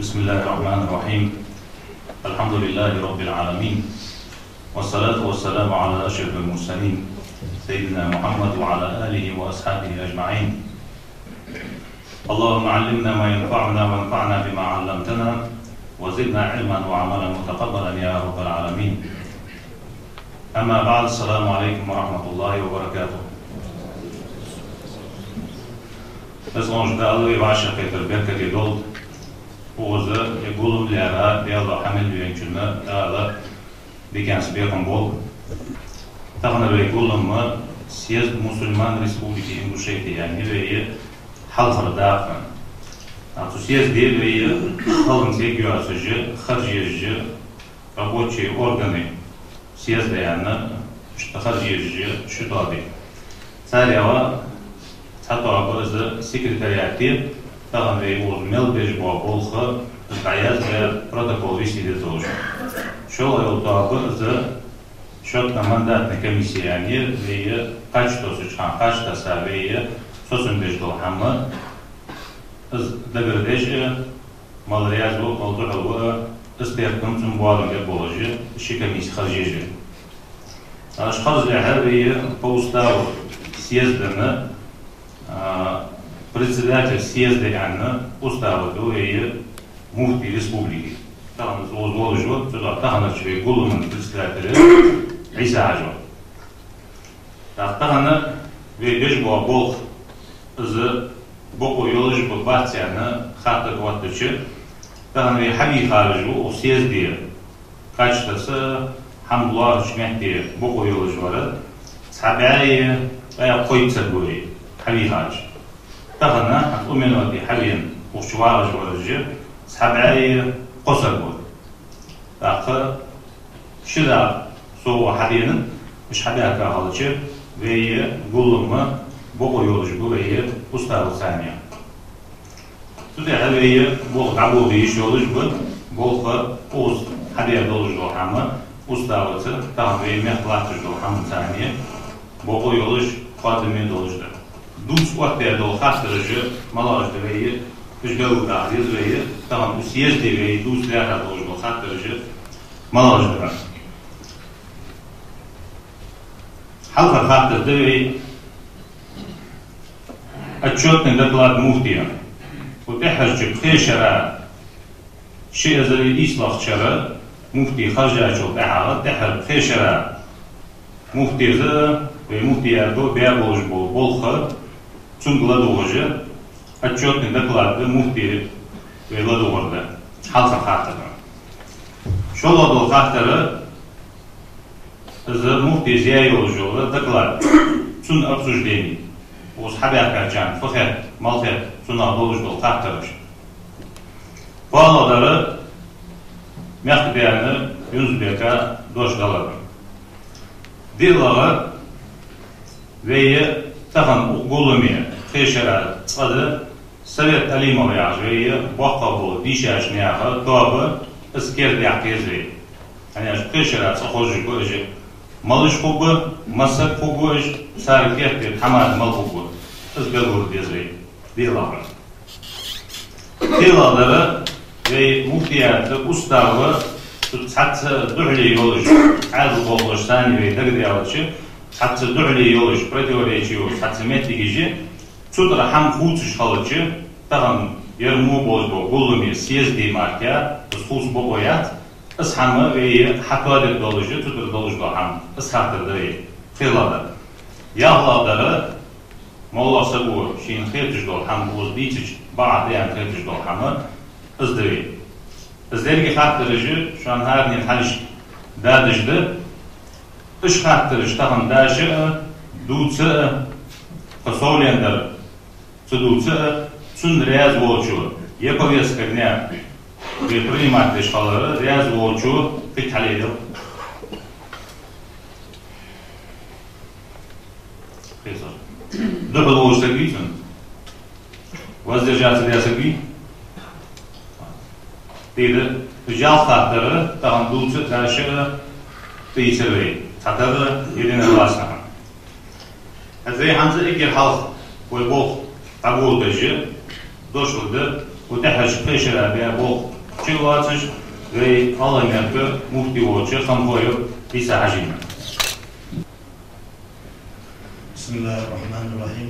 بسم الله الرحمن الرحيم. الحمد لله رب العالمين، والصلاة والسلام على أشرف المرسلين سيدنا محمد وعلى آله وأصحابه أجمعين. اللهم علمنا ما ينفعنا وانفعنا بما علمتنا وزدنا علما وعملا متقبلا يا رب العالمين. أما بعد، السلام عليكم ورحمة الله وبركاته. Özgün dalı ve aşağı Peterberg edildi. Oğuz'u gulum lera diğerler hamil yönetimine dağla dikensi bir kambol. Tağına ve gulum'u Siyaz Müslüman Respubliki İnguşeydi yani ve halkı dağıtın. Atı Siyaz değil ve halkı güvasıcı, harcayıcı, рабочие органы съезда yani işte harcayıcı şu tabi. Sarıya Çatağımızı sekreteriyatı tağın ve oğuz melbej bu olğu gayaz ve protokol vesilet oluşu. Şol yol taağımızı şotna mandatlı komisyani ve kaçtosu çıkan kaçtasa ve sosun bejdo hamı dagırdeş malriyaz bu olduğu isterdim tüm bu alımda bolucu işi komisyası harcayıcı. Aşkaz her ve postav съезданы председатель съезда yani уставы и муфти республики. Там возложил туда таханачы ve Gulum'un председателі İsa Hacı. Tağını ve beş bolızı boku yolcu bu bahçeyanı hatta kuatlıcı tağını ve Habib Hacı o съезді kaçtası hamdular hükümeti boku yolcuları sabiye veya koyup sergüleyi Habib Hacı. Tağına umenoti Habib'in uçuvarıcı varıcı sabiye kosar bu. Tağı şıda soğu Habib'in iş Habib'e kalıcı ve Gulum'u boku yolcu bu ve ustalık saniye. Tüde Habib'e bol kabul bir iş yolcu bu bol oğuz Habib'e dolucu hamı ustalık tağın ve mehlatçı hamı saniye boku yolcu Fatım'ın dolucudur. Duz vakti dolu hastırıcı malajdı ve ücgavı dağıyız ve tamam üsiyezdi ve duz lehar dolucu hastırıcı malajdı. Halka hastırdı ve отчетный доклад муфтия. Утехарчы пхешара шиазали ислахчара муфти харжачу тахара техар пхешара муфтизы ve muhtiyarda bir buluş bolha tüm Ladoğucu отчетный доклады mufti ve Ladoğu'da halka hakkında. Şu Ladoğu hakkları mufti Ziya Yolcuoğlu doklad tüm обсуждений uz haber kaçan fakat malfet tüm Ladoğu'da hakkları. Bu alanları mehdiyanı Yunusbek'e doşgaladı. Dillağı ve tağın Gulum'e teşerat adı Sovet Alimov yazıyor. Bakabı dişaşını yağı doğru iskerdi akizli. Yani teşerat sahocu koyucu malış kubu, masak kubu, sarıkettir hamad mal kubu. Izgalur dizli. Dillağı. Dillağları ve muhtiyatı ustavı hatta duhli yolucu. Azı boluştan ve dagdiyalıcı hatta duhli yolucu, противоречие hatta metligici Çudra ham huçuş halıcı tağın yarmu bozbo Gulum'u съезді marka ıskus boboyat ıshamı ve hakadet dolucu çudra dolucu ham ıshattırdı ve kıyladı. Yağlavları Mollası bu şeyin kıytıcı dol ham bozdiyçic bağdayan kıytıcı dol hamı ızdı ve izlergi hattırıcı şu an her ne haliş dadıcdı iş hattırıcı tağın daşı duçı Посолендер цедуца цун ряз волчу. Я повестка дня вы принимаете школы ряз волчу пикаледил. Дабл волч согласен. Воздержаться для согли. Dedi jal xatları tağın dulçu daşı teyisirli. Çatırı yerine ulaşma. Hazır hamza ikir halk ve bol tabul dışı doşuldu. Bu tehaj peşere ve bol Çılvaçış ve Alanya'da Mufti Hoca Hamkoyu İsa Hacı'nın. Bismillahirrahmanirrahim.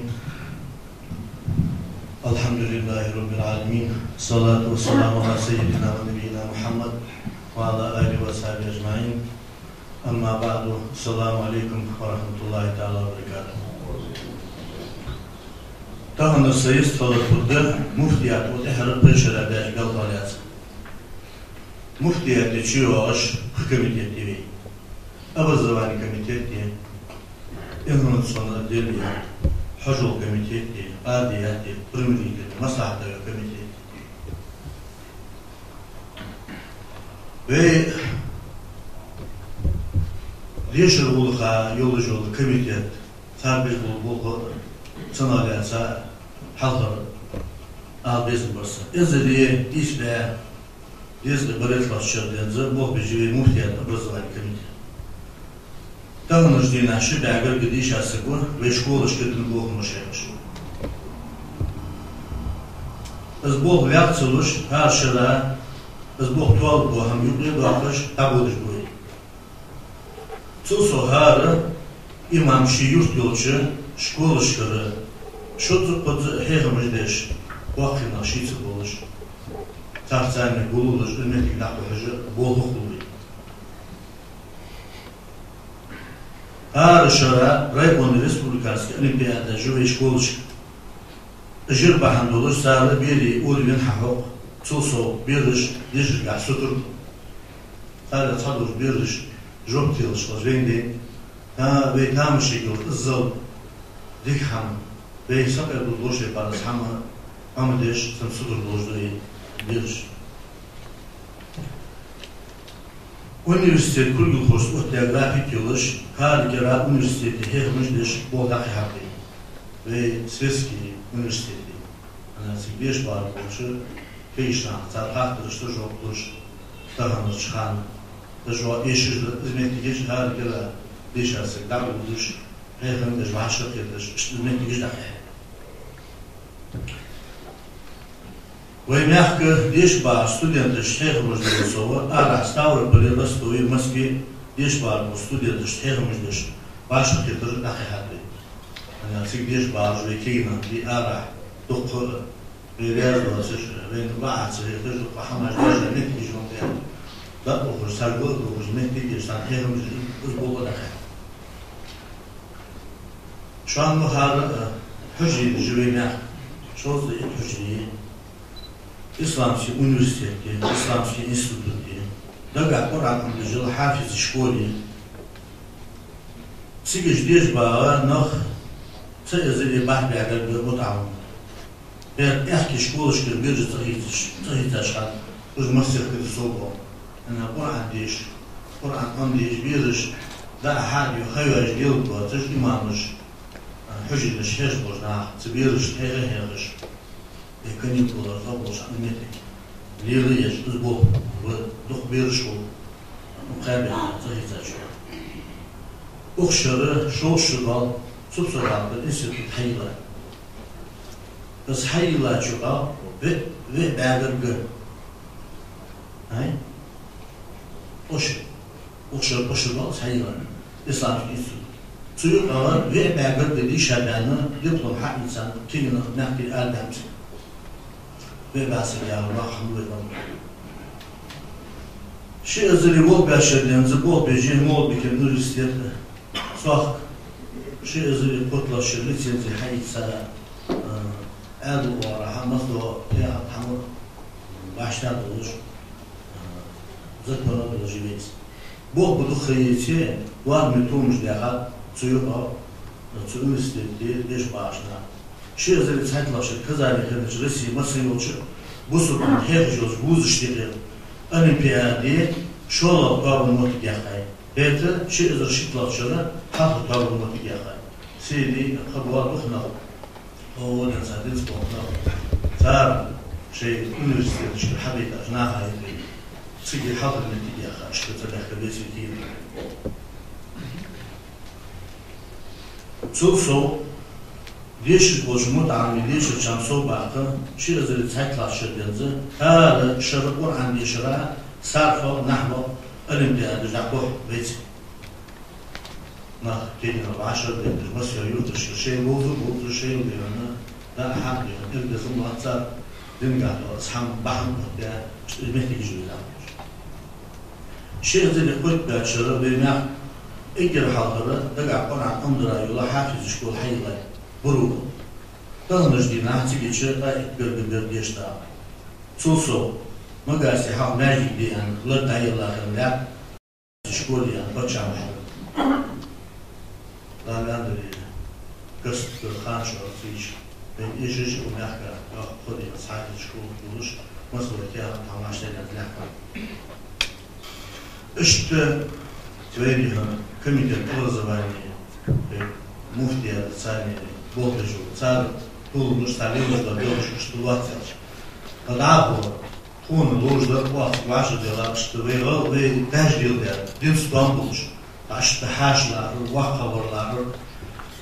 Elhamdülillahi Rabbil alemin. Salatu ve selamu ala seyyidina ve nebiyyina Muhammed ve ala alihi ve sahbihi ecmaîn. Amma ba'du. Selamu aleyküm ve rahmetullahi teala ve berekatuhu. Tahanda sayıs talatudda muftiyat ve tehrar peşerede galtalyat. Muftiyat de çiyoğaş hükümet diye. Abazavani komitet diye. İnanın sonra deliye. Hacol komitet diye. Adiyat diye. Primriyet diye. Maslahata komitet diye. Ve Leşir uluğa yolucu olu komitet tabi ulu sanaliyatsa halkı ağabeysin varsa. İzlediği işle Yazılı baretlaştırdığınızda bu bir muhtiyat образования komiteti. Tam нуждина şu belge gidiş asıkı ve şkola şirketini boğulmuş yapmış. Biz bu reaksiyonluş her şeyde biz bu tuval bu hem yüklü bakış tabudur bu. Çulso her imam şiyurt yolcu şkola şkırı şu tutmadı heyhamıjdeş vakına şiitsi buluş. Tartsanı bulunur, ümmetlik naklıcı bolluk buluyor. Her şara Raygon Respublikası Olimpiyada Jüve Şkoluşk Jir bahan olur, sarı biri Ulvin Hahok Çulso biriş, dişir gahsutur Sarı tadur biriş, jok tılışlar vendi ve tam şekil ızzal dikham ve sakar bulduğu şey parası ama deş samsudur bulduğu bir üniversite kurgu kurs oteografik yoluş Kargera Üniversitesi hekmişdir Boğdaki Hakkı ve Sveski Üniversitesi anası beş var oluşu Keyşan, Tarhaktırıştır, Joktur, Dağınır Çıkan Dağınır Eşirdir, hizmetli geç Kargera Beşası, Dağınır, Hekimdir, Vaşık yedir, hizmetli geç Dağınır Воймяхка дешба студенты штехмуждеш сова, ага ставры полила стои в Москве дешба студенты штехмуждеш ваша хитр нахихаты. Она цик дешба уже кейна ди ара тухо березла сеш вен вац хитр пахамаш даже нет ничего не. Да охр саргол охр нет деш сан хитр уж болго нахи. Şu an bu har hücre jüveyna şoz hücre İslamski Üniversiteti, İslamski İnstitutu, daga Kur'an amcılı hafiz şkoli, sigiş diş bağı noh, sayızı bahbeder bir mutamın. Bir eski şkoluşkır bir tıhitaşkan, uzmasırkır soğuk. Kur'an diş, Kur'an amdiş biriş, da hadi hayaj yıl batış imanış, hücreliş heş boşna, biriş heş. Каникулы заболшан метик. Лилы еш узбол, дух беришул. Мукабе захицачу. Ухшыры шоушыгал, субсыралды институт хайла. Biz hayla çuğa ve belirgü. Hay? Oşurgal hayla. İslamik İnstitut. Suyu kalan ve belirgü şabanı diplom hak insan kimini nakil erdemsi. Ve basıl ya Allah hamdülillah. Şey özeli bol beşerliğimizi bol beceri mol bir kere üniversitede soğuk şey özeli kutlaşır lisenzi hayıtsada el olarak hamazda ya hamur başlar olur zıkkana bulacağız. Bol budu xeyiti var mı tutmuş diye suyu üniversitede beş başına. Şey özeli saytlaşır kızarlı kırıcı Resi Masayı oluşur. Bu sorunun her yıl buz işleri Olimpiyadi şola kabulmutik yakay. Ete şey özeli şıklaşırı halk kabulmutik yakay. Seydi kabuğa bakına o densadeniz bakına zar şey üniversitede çıkır habita nahayı Seydi halk kabulmutik yakay. Şıkıtı lekabesi değil. Değişik oluşumu dağılımı değişik çamsol bakın, şiirleri zeitlaştırdığınızı, her şarı Kur'an dişara, sarfa, nahva, Olimpiyadı, Jakob, Veci. Nah, kendine başarı denir, mesela yurt dışı şey oldu, şey oluyor, da aham diyor, ilgisi muhatsar, dingatı, asham, baham, ya, işte hizmetli gücüyle yapıyor. Şiirleri kutbe şarı vermek, İgir halkları, daga Kur'an umdura yola hafiz şkul hayla, buru. Tanış di nahti geçir da ikbir geçta. Sulso magasi hak merci diyen lar dayıların la şkul yan başam. Lalandri kast khan şartiş. Ben işiş umahka khodi sahil şkul buluş. Mesela ya tamaşlayla lakma. İşte Tveriha komitet образования муфтия сами болтежу цар тулмуш талимуш да белуш штулация кадабо тун лужда класс ваша дела что вы таждил да дин стамбулш ашта хашла вахаварлар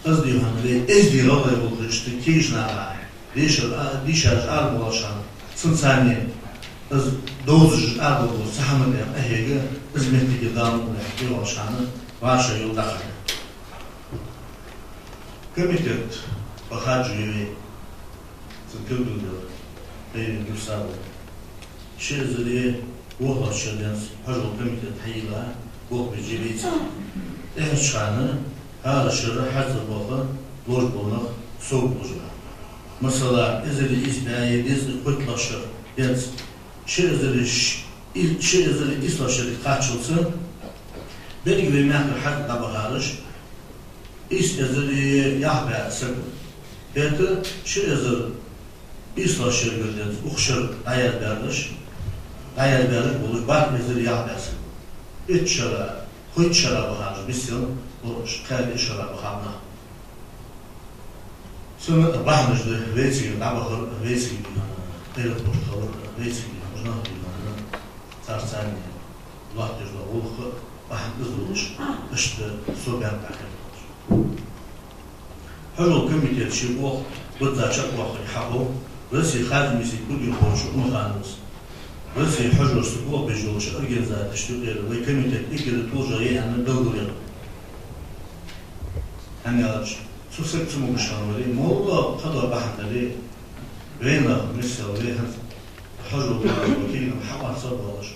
аздихан вы эздилалы болду что кижна дишар армолашан сынсани از دوزش آب و سهم دیم اهیگه از مهدی دام و یوشانه واشه یو داخل. کمیت بخاجویی زکردو بیرون دوستان شیزری وقت شدنس هرو کمیت حیلا وقت بجیبیت اهشانه هر شر حذف وقت لوج بونق سوق بوجه. مثلا ازلی اسمعی دیز کتلاشر دیز şiirleri İslaşırı kaçılsın, belki bir mehter hakkında bakarış, İslaşırı yahbe sıkın. Belki şiirleri İslaşırı gördüğünüz, uğuşur dayar berlik olur, bakmezleri yahbe sıkın. İç şara, kuyt şara bakarış, bizim o şikayet şara bakarına. Sonra bahmışdı, veysi, nabakır, veysi, aeroportlar, veysi, Sarsan, Lahtırda, Uluk'u, Bahantız oluş, işte Sober bakır. Hırıl komitet şey bu, burada çok vakit habu, Rısı hazmisi kudu hoşu umhanız. Rısı hıcırsı bu bejoluşu organizatı iştükleri ve komitet ikili tuğca yani dolduruyor. Hani alış, susuk tümuşanları, Molla kadar bahantları, Veyna, misal, Veyna, حجر وكيل محمد صباش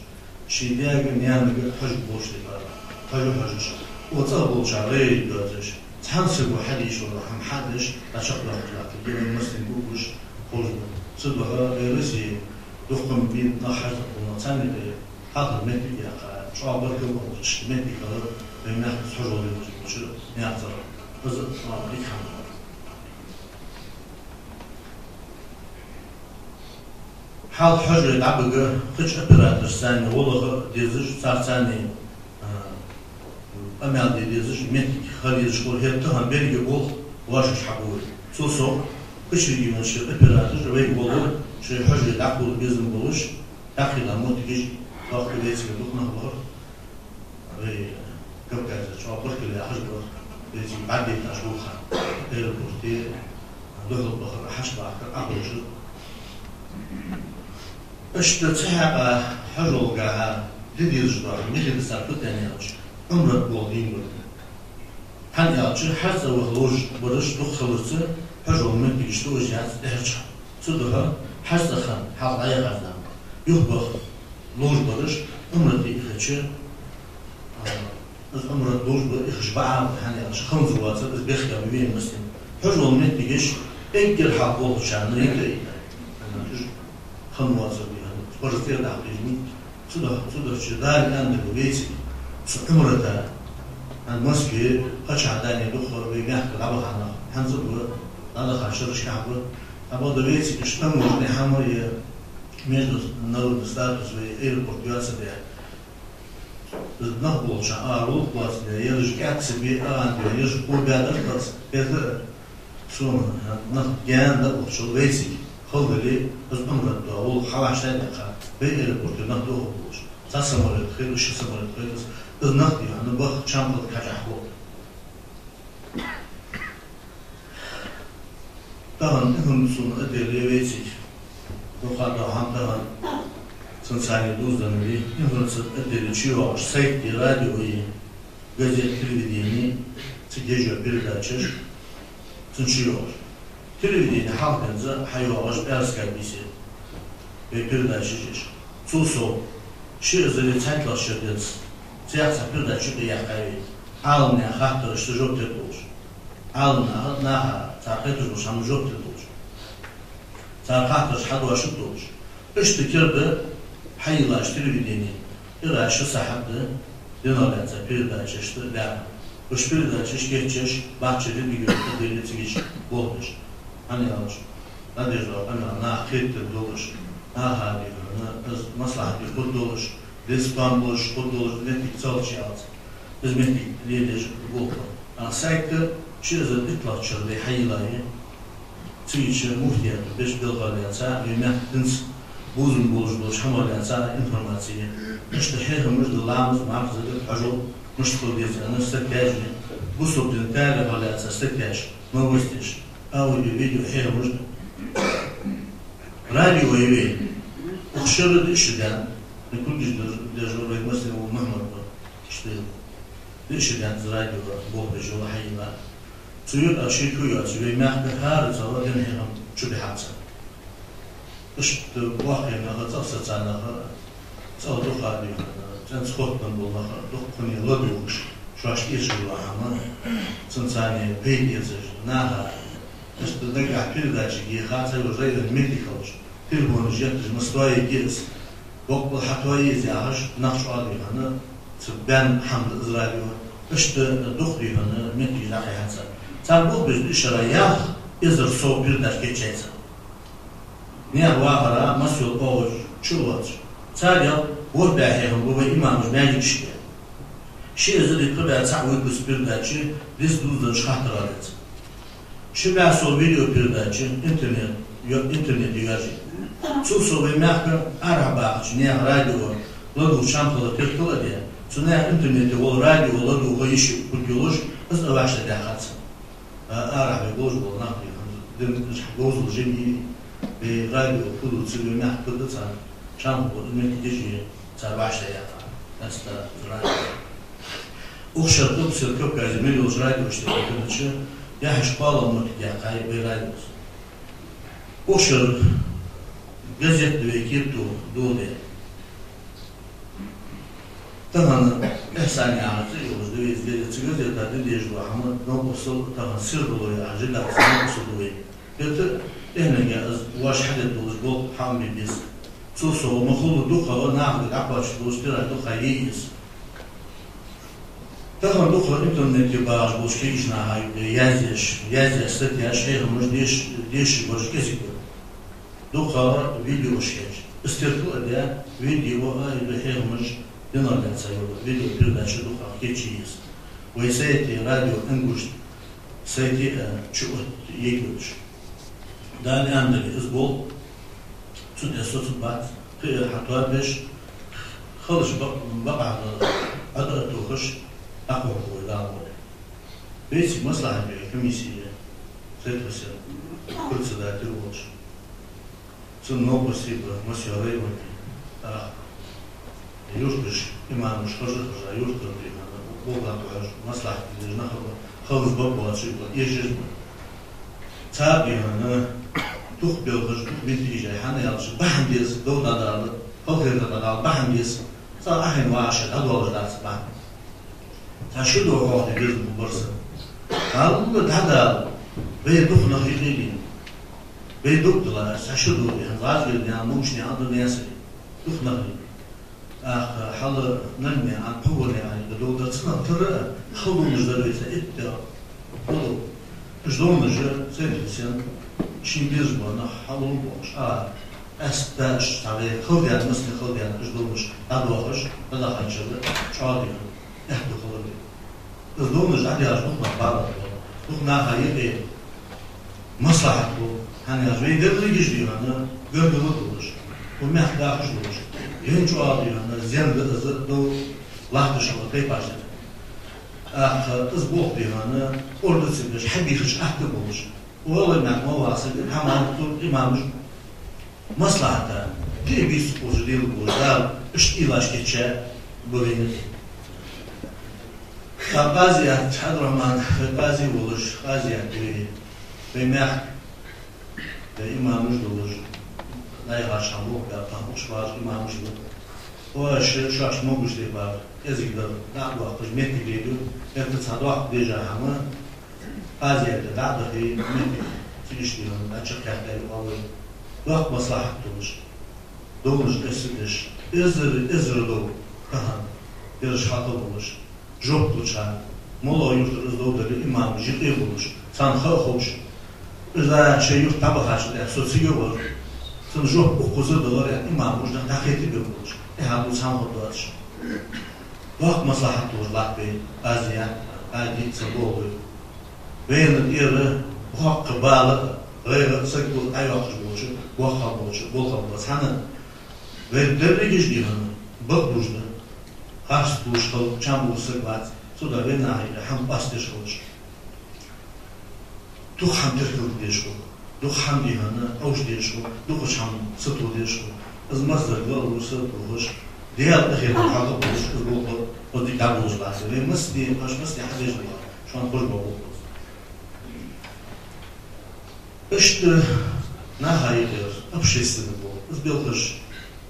شيء داعي نيان حجر بوش لبارا حجر حجرش وتصبوا شعري جاتش تحنسب وحديش ولا هم حدش أشقنا طلعت اليوم المسلم بوش خرج صدقها رسي دخم بين نحر ونصاني هذا المدي يا شو عبرك وش المدي كذا بيننا حجر وش نيعتر بس ليك حمد حال حجر عبقى خش أبراتر ساني والله ديزش صار ساني أمال ديزش متك خليل شكور هبتهم بيرجع بول واشش حبول سوسو خش يجون شيء أبراتر وين والله شيء حجر عبقى بيزم بولش داخل الموت يجي داخل بيتك دخنا بار وي كم كذا شو عبرك اللي حجر بيجي بعد يتشوخها البورتي دخل بخر حشب عقل شو İşte çağa hırılgaha dediğizler milli sarfı deniyoruz. Umret bolduğum gibi. Hani açı her zaman loj barış doktorlusu hırılmet bir işte ojaz derç. Sonra her zaman halaya gazdan. Yok bak loj barış umret ihçe. Az umret loj barış ihşba'a hani açı خمس واتس از بخیا ببین مسلم. hırılmet bir iş engel hak oluşanı değil. خمس واتس برزير دعويني صدق شدار عند بيتي عمرته عند مسكي قش عداني دخل ويجاك لعبها هنزل على خاشر شعبه أبغى دبيتي اشتمل من حمر ميزو نور ستاتوس وإيربورت ياسبيع نقبل شعارو بس يرجع كاتسبي عند يرجع كل بعد بس كذا شو نقجان ده شو بيتي خلدي از عمرت داول حواشتن دقة بين البرتقال دوه بوش تصمرت خير وش تصمرت خير از نقدي أنا بخ شامل كجحبو Dağın hündüsünü ödeli veysik. Dokada hantahan sınsani duzdanıvi hündüsü ödeli çiyoğuş sayıklı radyoyu gazet televizyonu gece bir açır tınçıyoruz. Televizyonu halkınızı hayyoğuş erskabisi ve bir açır. Suso şirzeli çaytlaşırdınız. Siyasa bir açır da yakayı. Alnaya hattırıştı joktet olur. Alnaya naha tarkıtır oluşan joktet olur. Tarkıtır hadvaşık olur. İşte kirdi hayılaş televizyonu iraşı sahabdı. Dinolense bir açıştı. Üç bir açış geçiş bahçeli bir yolda devleti geç olmuş. Hani alış. Nadir o ana nakittir doluş. Naha diyor. Maslahat bir kod doluş. Despan buluş, kod doluş. Hizmetlik çalışıyoruz. Hizmetlik lider bu. Ama sayıklı şirzı itlakçılığı hayılayı tüyçü muhtiyatı beş bilgalıyatsa yönettiniz buzun buluş hamalıyatsa informasyayı işte herimiz dılağımız mağazadır hacol müşkül diyeceğini stekajını bu sohbetin değerli halayatsa stekaj mağazadır audio video herimiz radyo evi okşarı işiden nekul dejor etmesine o Mehmet'e işte işiden radyo bol bejola hayla Suyur aşık kuyuyor, ve mehdi her zaman deneyim çöpe hapsa. İşte vakıfına hızlı sana sağlık hali, sen Skotland olmak, dokunu lobbymuş, şu aşk işgüller ama, sınsani peynirsiz, naha, işte ne kadar ki hata yolda medikal, telefonu jettir, mustaya giriz, doktor hatayı ziyahış, nakş alıyana, ben hamd izraliyor, işte doktorunu medikal hayatsa. Sen bu bir işaraya izir soğuk bir ders geçeceksin. Ne vahara, masyol oğuz, çulvaç. Sadece bu beheyim, bu ve imamız mecid işte. Şiizli kıber çağıy kus bir dersi, biz duzdan şahtır adet. Şu behsol video bir dersi, internet yüzü. Sulso ve mehkı arabağıç, ne radyo, ladu şampalı kırkılı diye. Sonra interneti ol radyo, ladu o işi kurtuluş, biz avaşla dehatsın. Arabe bozul nakli, bozul jemi ve radyo kulu çılıyor nakli san şampu ümmetlici sarbaşta yata. Nasta radyo. Okşartıp sırkıp gazimeli olsun radyo işte kılıcı yaş bağlamı yakay ve radyo. Okşar gazette ve ekip doğdu. Tahan ehsani ağacı yoluzdu ve izleyicisi gazetede diyeceği ama noposol tahan sır dolu ağacı da noposol dolu. Yatı ehnege az vaşhadet doluz bol hambi biz. Soso mahulu duha ve nahdi akbaş doluz bir ay duha yiyiz. Tahan duha interneti bağış boş ki işna hayı yazış statya şeyhimiz deş boş kesik. Duha video şeç. İstirkul ede video ayı şeyhimiz Dinlerden sayılır, video birden şu duha geçiyiz. Ve sayeti radyo enguşt, sayeti çuğut yekülüş. Dâli emdeli izbol, tut esotut bat, hatta beş, khalış baqa'da adı tuğuş, akor boy, dağ boy. Beysi maslahat bir komisiye, sayetmesi, kırtsıda tırboş. Sun no possible, monsieur Raymond, yurtdış, imammış, hırzı, yurtdur imamı, boğdan koyar, maslahat bilir, havuz baba açıkla, yeşil mi? Tabi yani, tuh bilgir, tuh bildiği hani yalışı, baham diyesi, doğuda dağlı, halkırda dağlı, baham diyesi, sana ahin vaşet, adı olur dersi baham. Taşı doğru oldu bir burası. Dağlı da ve tuh nahirliğin, ve duktular, taşı doğru yani, vazgeçti yani, mumşni adı neyse, tuh nahirliğin. حالا نمی آن پولی آنی دو دستان تره خودمون جدایی ادعا خودو جدومش سریعتن چیزی بنا حالون باش استش تابع خودیان مثل خودیان جدومش ادواش نداخنچه چادی اهدو خودی جدومش علیاش نخنا بارد بود نخنا هایی مصلحت بود هنی از وی درگیش دیوانه گردو دولش و مهداش دولش Yön çoğalıyor, zemde ızı doğu lahtışalı kaypaştır. Iz boğ divanı, orada çıkmış, hebi hıç ahkı bulmuş. Oğlan muvası hemen imamı maslahata bir sporcu değil bu da işte ilaç geçe böyle. Gaziyat Hadraman Gazi olur, Gaziyat ve Meh ve imamımız olur. Nayha Şamuk da Pahmuş var imamımız olur. O aşı şaşmamış diye var. Ezikler daha bu akış metniydi. Yakın sadık deja ama Gaziyat'ta daha da bir metni filişliyor. Açık kentleri alır. Vakt maslahat olur. Doğruş esidir. Ezir doğru. Bir şatı olur. Жоптлуча, моло юрт раздолдали имам житы булуш, сан хош. За че юрт табахаш да социёвор. Сан жоп окузы долар имам мужда дахети булуш. Хаду сан ходаш. Вак маслахат урлат бе Азия, ади цаболы. Вен ире вак кабала, рейра сакул айвак булуш, ваха булуш, болха булуш. Хана вен дерлигиш дихан, бак бужда. Qarşı buluşqal, çam buluşaq var, sonra ve nahiyyə, həm bas deşqolur. Duq həm dirqil deşqol, duq həm dihanı, avş deşqol, duq çam sıtıl deşqol. Izmazdırqal olursa bulur, deyal əxirdə qalı bulur, qızbol, o dikdə bulur lazı. Ve mısli, mısli hadej var, şu an qoş babul. İşte nahiyyə, общественный bu, izbilqış,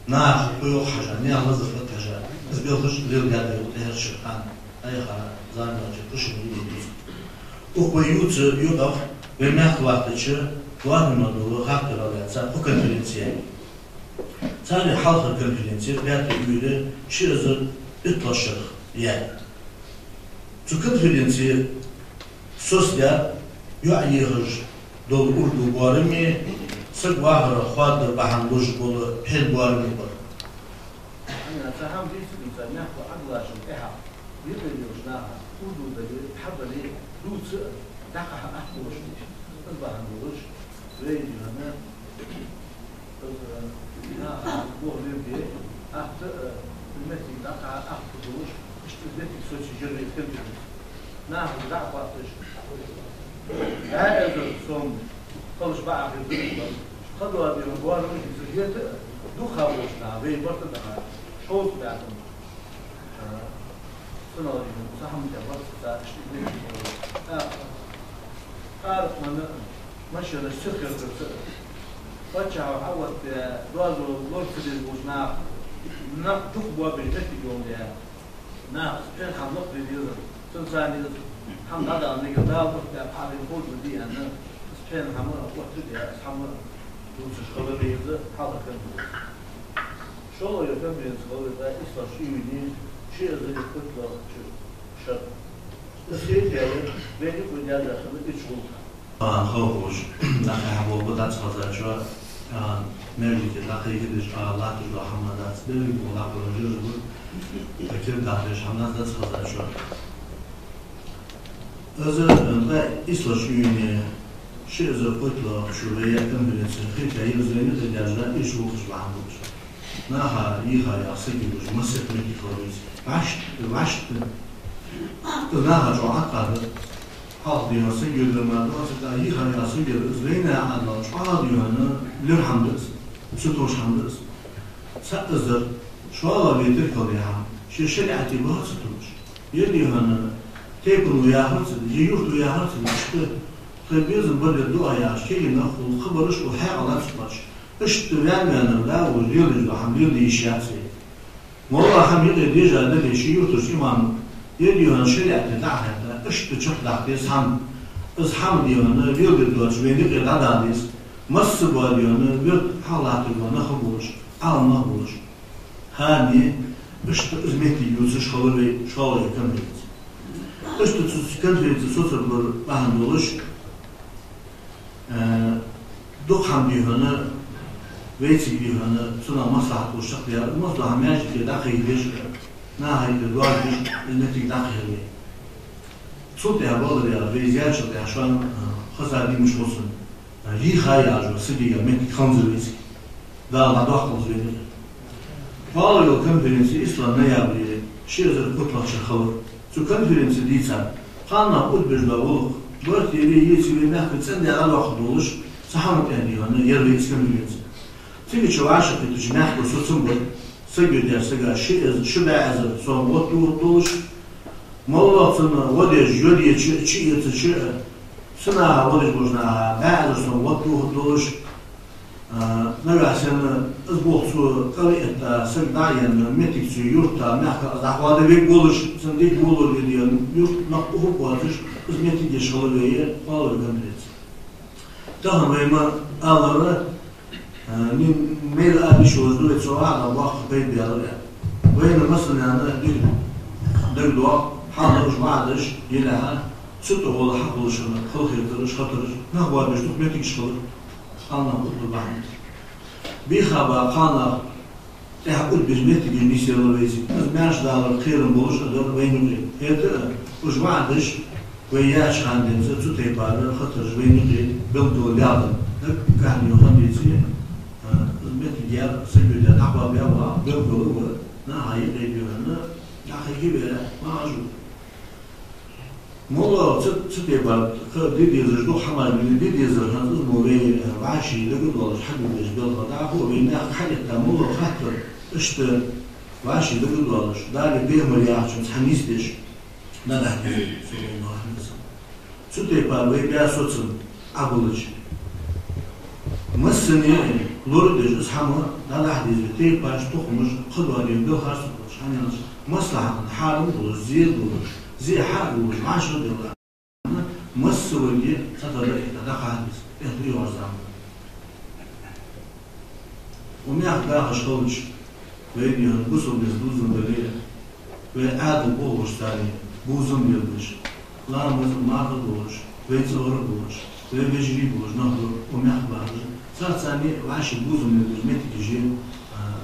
nah, qoyuq haca, ne anlazıqlı haca. Збилхаш лилгады эршхан айха заночи кушмили укоюц юдав вемях вақтычы главным долу хактыралятся по конференции. Цали халқы конференции бәрті үйді ширызы үтлашыр я. Цу конференции сосля юайығыш дол урду барыми сық вағыры хвады бахандуш болы пел барыми бар. فهم في سبيل نحو أغلى شمئها يبقى يوجناها أردو دليل حضر لي دوت دقها أحبوش أصبح نوش ريدي هنا بوه ليبدي أحتى المتي دقها أحبوش اشتدتك سوشي جري كمتر ناخذ دعوة أحتش هذا الصوم خلص بقى في الدنيا خذوا هذه المباراه مش زيت دوخه وشنا بين برتدها شوط بعدهم صنعوا صحم جبر ساعه عارف من ماشي على الشركه فتشع عوض دوازو لورفد وشنا نقطق بوابيتك يوم ده ناس كان خلق لي سنساني هم هذا اللي قال ده حالي فوق بدي انا كان هم وقت دي اصحاب دوس شغل بيزه حاضر كان شو يفهم من شغل ده اصلا شيء شيء زي الكتله شر الخير يعني بيني وبين هذا خليك تشغل خوش نحن هو بدأت هذا شو مرجع لقيه كده لا تجوا حمادات بيني ولا برجل فكر دارش حمادات هذا شو هذا ده إصلاح شيء شيء زي الكتله شوية كم بنسى خير كي يزين تجارة إيش هو خش بعمود نها يها يعصيك وش مسك من الكوريس عشت نها جو عقار حاضر يعصيك لما رأسك يها يعصيك زين على حاضر يهنا للحمدس ستوش حمدس سأزر شو الله بيتك عليها شيء شريعة بها ستوش يلي هنا تيكلوا يا هرسل يجوا يا هرسل مشكلة خبيزم بدل الدعاء يا شيء ناخذ خبرش وحاجة على سباش اشتغل من لا وجيل الحميد يشاسي والله حميد ديجا ده شيء يوتش إمام يدي هنا شريعة دعها اشتشق دعتيس هم إصحاب ديانا بيد الدوش بيد العداديس مصب ديانا بيد حالات ديانا خبرش على نخبرش هذه اشتزمتي يوتش خبري شغل يكمل اشتزكنت سوسر بهندولش دوق هم ديانا ويتي ديانا سنا مصلحة والشقيا المصلحة ماشي في داخل ليش نهاية الدوار النتيجة داخل صوت يا بالله يا بيزيار شو عشان خسر دي مش وصل لي خايا جو سيدي من خمسة ويسي ده لا دخل زين والله لو كونفرنسي إسلام نيابي شيء زي الكتلة شخور شو كونفرنسي دي سان قانا قد بجلا ولق dört yeri yetiştirmeyi mehvetsen de yalan vakit olur. Sahanlık yani yer ve İskandinavya'sı. Çünkü çavaşık etucu mehvet susum bu. Sıgıdır sıgı şu bazı son otlu olur. Mallatını وديج يودي شيء سنة وديج بوجنا بعد صن وطلو دولش نراسن أزبوطو قرية سرداين متكسو يورتا محكا زحوادة بيك بولش سنديك بولر يديان يورت نقطه بواتش إزمتي دي شغلوية قالوا جمريت تهم ويما آلارة ميل آبي شوزدو يتسوعنا واقع بيت بيالر وين مثلا يعني دردوا حاضر بعدش يلاها ستة ولا حق ولا شغل خلق يقدرش خاطر نهوا باش دوكمنتي شغل قالنا قلت بعد بيخابا قالنا تحقق بجمتي بالنسبة للويزي ماش دار خير بولش دور وين هذا وش بعدش وياش عندنا ستة تيبار خاطر وين بلدو لعبة كان يوم يجي بيت جاب سجل نحوا بيابا بلدو نهاي غيبنا نحكي بها ما عجب مولا تتبع ديدي زجدو حمل من ديدي زجدو موي عاشي لقد والله حد الجبل ضعفوا بين حاجة مولا خاطر اشت عاشي لقد والله داري بيهم اللي عشان تحنيستش نده سبحان الله تتبع وي بياسوتن عبولج مسني لوردج اسحما نده حديث تيباش تخمج خدوة يبدو خاصة شحال مصلحة حالم وزيد زي حال ومعاش دولار مسؤولية تطلع تدخل حدث يهدي وزعم ومياخ داخل شغلش ويدي هنبسوا بيزدوزن دليل ويعادل بوغش تاني بوزن بيلدش لا مزل معرض بوغش ويتصور بوغش ويبجري بوغش نهضر ومياخ باغش صار ثاني وعاش بوزن بيلدش ميتك جيل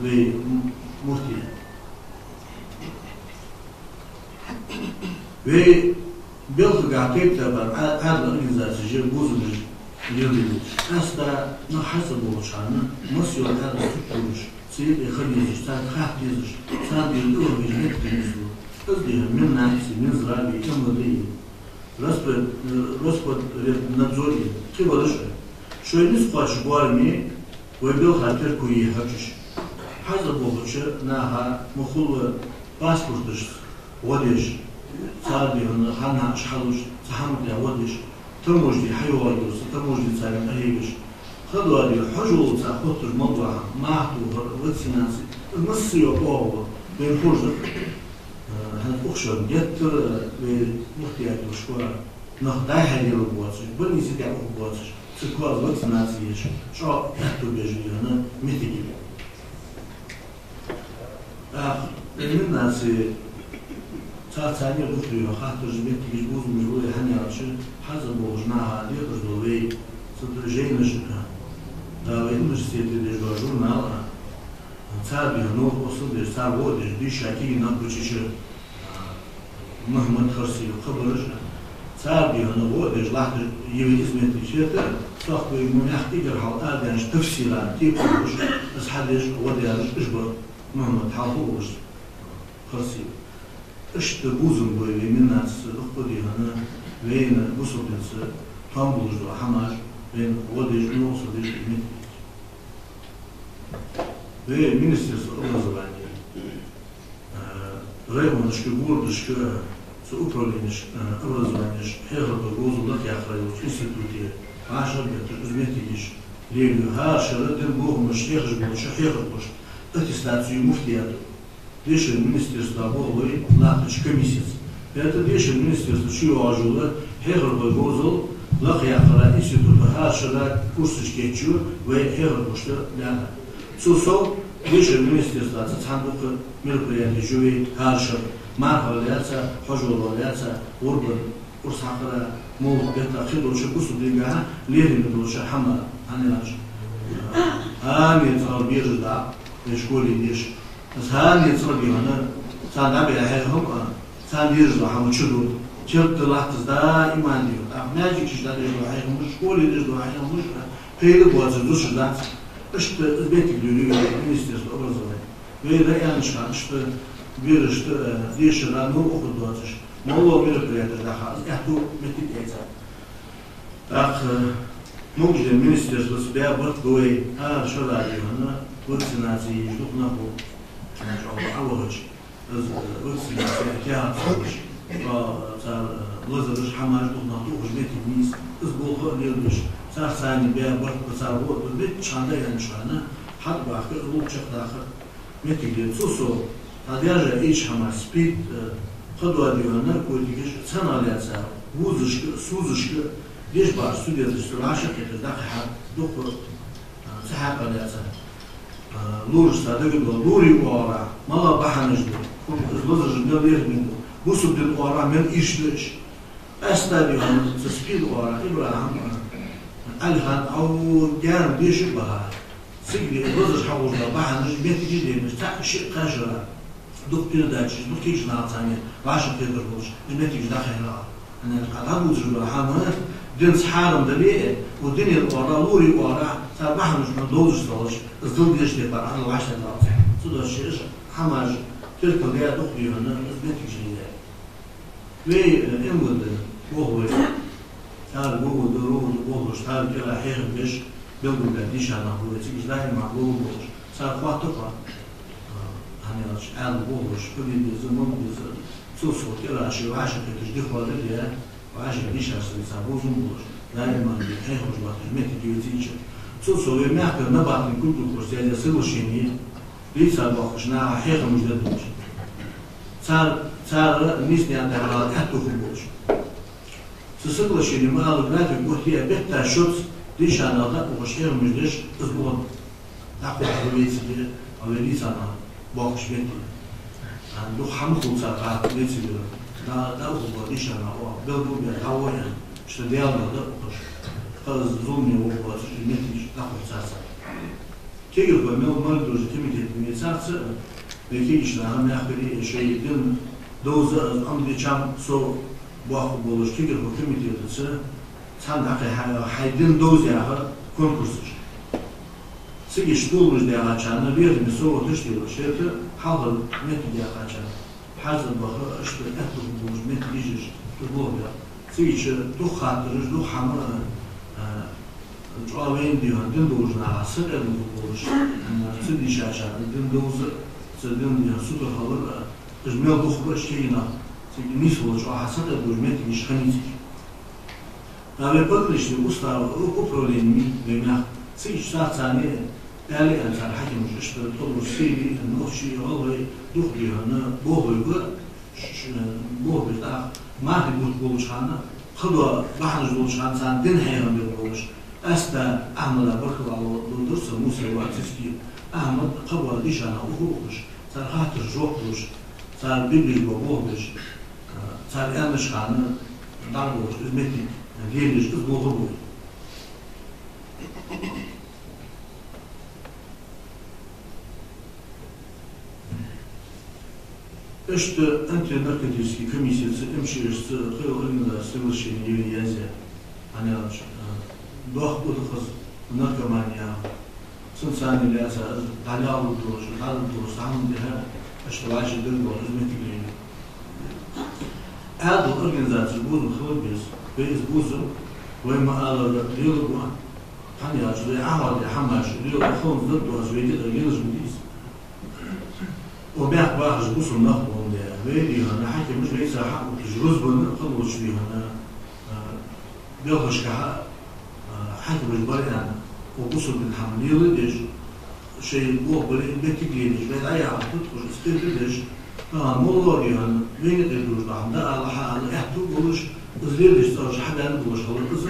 ومرتين ve belki tepte var adlı organizasyon bozulmuş yıldır. Aslında ne hasıl oluşanı nasıl adlı tutmuş. Seyit ekranı işte hak yazmış. Sadece bir hizmet temizliği. Özdeğer min nafsi min zarabi emri. Raspot nadzori. Ki barış. Şöyle spaş varmi ve bil hatır kuyi hakiş. Hazır boluşu naha muhul pasportış. وديش صادي هنا شحالوش تحمل يا وديش ترمجدي حيوانيوس ترمجدي سالم أهيبش خدوا هذه حجول تأخذ الموضوع معه وتسناسي المصري وقوة بين حجر هذا أخشر يتر بمختيات وشكوى نخداي هذه البواتش بني سيدي أخو بواتش سكوى وتسناسيش شو يحتو بيجي هنا متجي من الناس ثانية أخرى خاطر جمعت يجوز مجبور هني عشان حسب وجناها ليقص دوي سترجينش داوين مستيت الجوجونا تابع نور وصل لسابود دي شاكي نبرشش مهما تخرسي قبرش تابع نور لحد يوجد اسمه تشيته صاحب من يحتاج حلقات يعني تفسيرات تيقولش بس حدش وديارش إجبر مهما تحاولوش خرسي işte buzun böyle minnas ruhbadi hana ve bu sohbeti tam buluştu hamar ve o dejni olsa dejni ve ministerstvo obrazovanja rejona škegurdiška su upravljeniš obrazovanja herada gozuldak yahrayuç instituti aşağı bir uzmetigiş legu haşara den boğmuş herj boş herj boş attestaciju muftiyatı Дешев министерство было лахич комиссия. Это дешев министерство чье ожило хербой гозл лахяхара института хашара курсичкечу ve хербошта ляна. Сусол дешев министерство цандук мероприятий жюри харша мархаляца хожолаляца урбан урсахара мол бета хидоша кусудига лерин доша хама анилаш. Ами царбирда в школе деш هذا يتصرف هنا صار نبي هم صار يرجع هم تشدود شرط لحظة دائما ديو ما يجيك شيء ده يرجع هم مش كل يرجع هم مش هيدا بواز دوش ده إشت بيتك ديولي مينسترس أبرزه ويدا يعني شان إشت بيرشت ديش لا نو أخذ دوازش ما هو بيربيات ده خلاص يحتو متى كذا موجود المينسترز بس بيا بط قوي شو رأيي هنا وكسناسي يشوف نقو أولش وكسناسي كيا صوش صار لازم مش حماش نقطو وش بيت ميس أسبوع ليش صار ثاني بيا بط صار هو بالبيت شاندا يعني شانا حد باخر لوك شق داخل متيجي سوسو هذا إيش حماس سبيد خدوا ديونا كوديش سنة على صار وزش سوزش ليش بار سوديا السرعة كده دقيقة دكتور سحب على أساس لورج صادق لوري وارا ما لا بحنج لورج جدير منه بوسب الوارا من إيشلش أستدي هم تسكيل وارا إبراهيم الهان أو جان ليش بها سجل لورج حوش بحنج بيتجي لي مستحق شيء قشرة دكتور داش دكتور ناتاني وعشان كده لورج المتيج داخل أنا قاعد أقول جل حامه دين سحارم دبيه ودنيا الورا لوري ورا صار بحر مش مدوز صوش الزول ديش تبع على العشرة ناس صدق الشيء حماج تلك اللي دقي هنا أثبت شيء ليه إمود وهو صار وهو درود وهو صار كلا حير بيش بيقول بديش أنا هو تيجي دايما معقول وهو صار خاطفة أنا أش أنا وهو كل الزمان بيزن سوسو كلا شيء وعشرة تجدي خالد وعشان ليش أصلي سابوزون بوش دائما بيحيحوش باتجمعت ديوتيشة سوسو يمعك نبعت من كل كورسية سلو شيني ليس باخشنا حيخ مجدد بوش صار نيسني عند حالات حتى خبوش سلو شيني ما قالوا بناتي بوحتي بيتا شوت ليش أنا لا وش حيخ مجدش أسبوع تاخد حلوية سبيل أو ليس أنا باخش بيتي عنده حمخو ساقات ليس بيل da ugo diša na ovo, belgu bi avojan, što dijalno da ukoš, kada zumnje ugo, što metiš, tako caca. Kegel koji mali dođe kemitet mi caca, da kegiš na nam jahberi, še je din doza, amdi čam so buahu bološ, kegel koji kemitet se, can dakle haydin doz yaha konkursuş. Sigi ştulmuş diye açanı, bir mi soğuk tüştüyor, şeyde halal meti diye açanı. حاجة بخر أشتري أكتب بوجمات ليجش تبوها سيجش دو خاطرش دو حمر جوابين ديوان دين دوجنا عصر أدن بوجش سيدي شاشا دين دوز سيدين ديوان سوبر خبر إجمال دو خبرش كينا سيدي نيسو جو عصر أدن بوجمات مش خميسي هذا بدلش دي أستا أوبروليني بما سيجش ساعة ثانية قالي أن صار حكي مش أشتري طلب السيدي النوشي والله دخلي هنا بوه بتاع ما في بوش هنا خدوا بحر بوش هنا سان دين حيران بوش أستا أحمد بركب على درس موسى وعتسكي أحمد قبل ليش أنا أخوش صار خاطر جوكوش صار بيبي بوش صار أمش هنا دعوش إزمتي ليش إزبوه Işte anti-narkotikski komisyası emşirisi kıyılığında sınırşını yürüyece hani doğ buduqız narkomaniya sınsanıyla asa dalalı duruş, dalı duruş hamdiha iştivaşı dırgı hizmetliğini Adı organizasyon budu xılbız ve izbuzu ve mağaları yılı bu hani açılı ahvali hamaş yılı xılın zıddu azveydi yılı jmudis وبيع باخذ بوصل نخبون ده ويدي هنا حكي مش ليس حق الجروز بنا خلوش لي هنا بياخذ كحق حكي مش بريء وبوصل بالحمل يلدش شيء بوه بريء بتجليش بيد أي عم تدخل استدلش مولور هنا وين تدوش بعد ده على حال احتو بوش زليش صار حدا بوش خلاص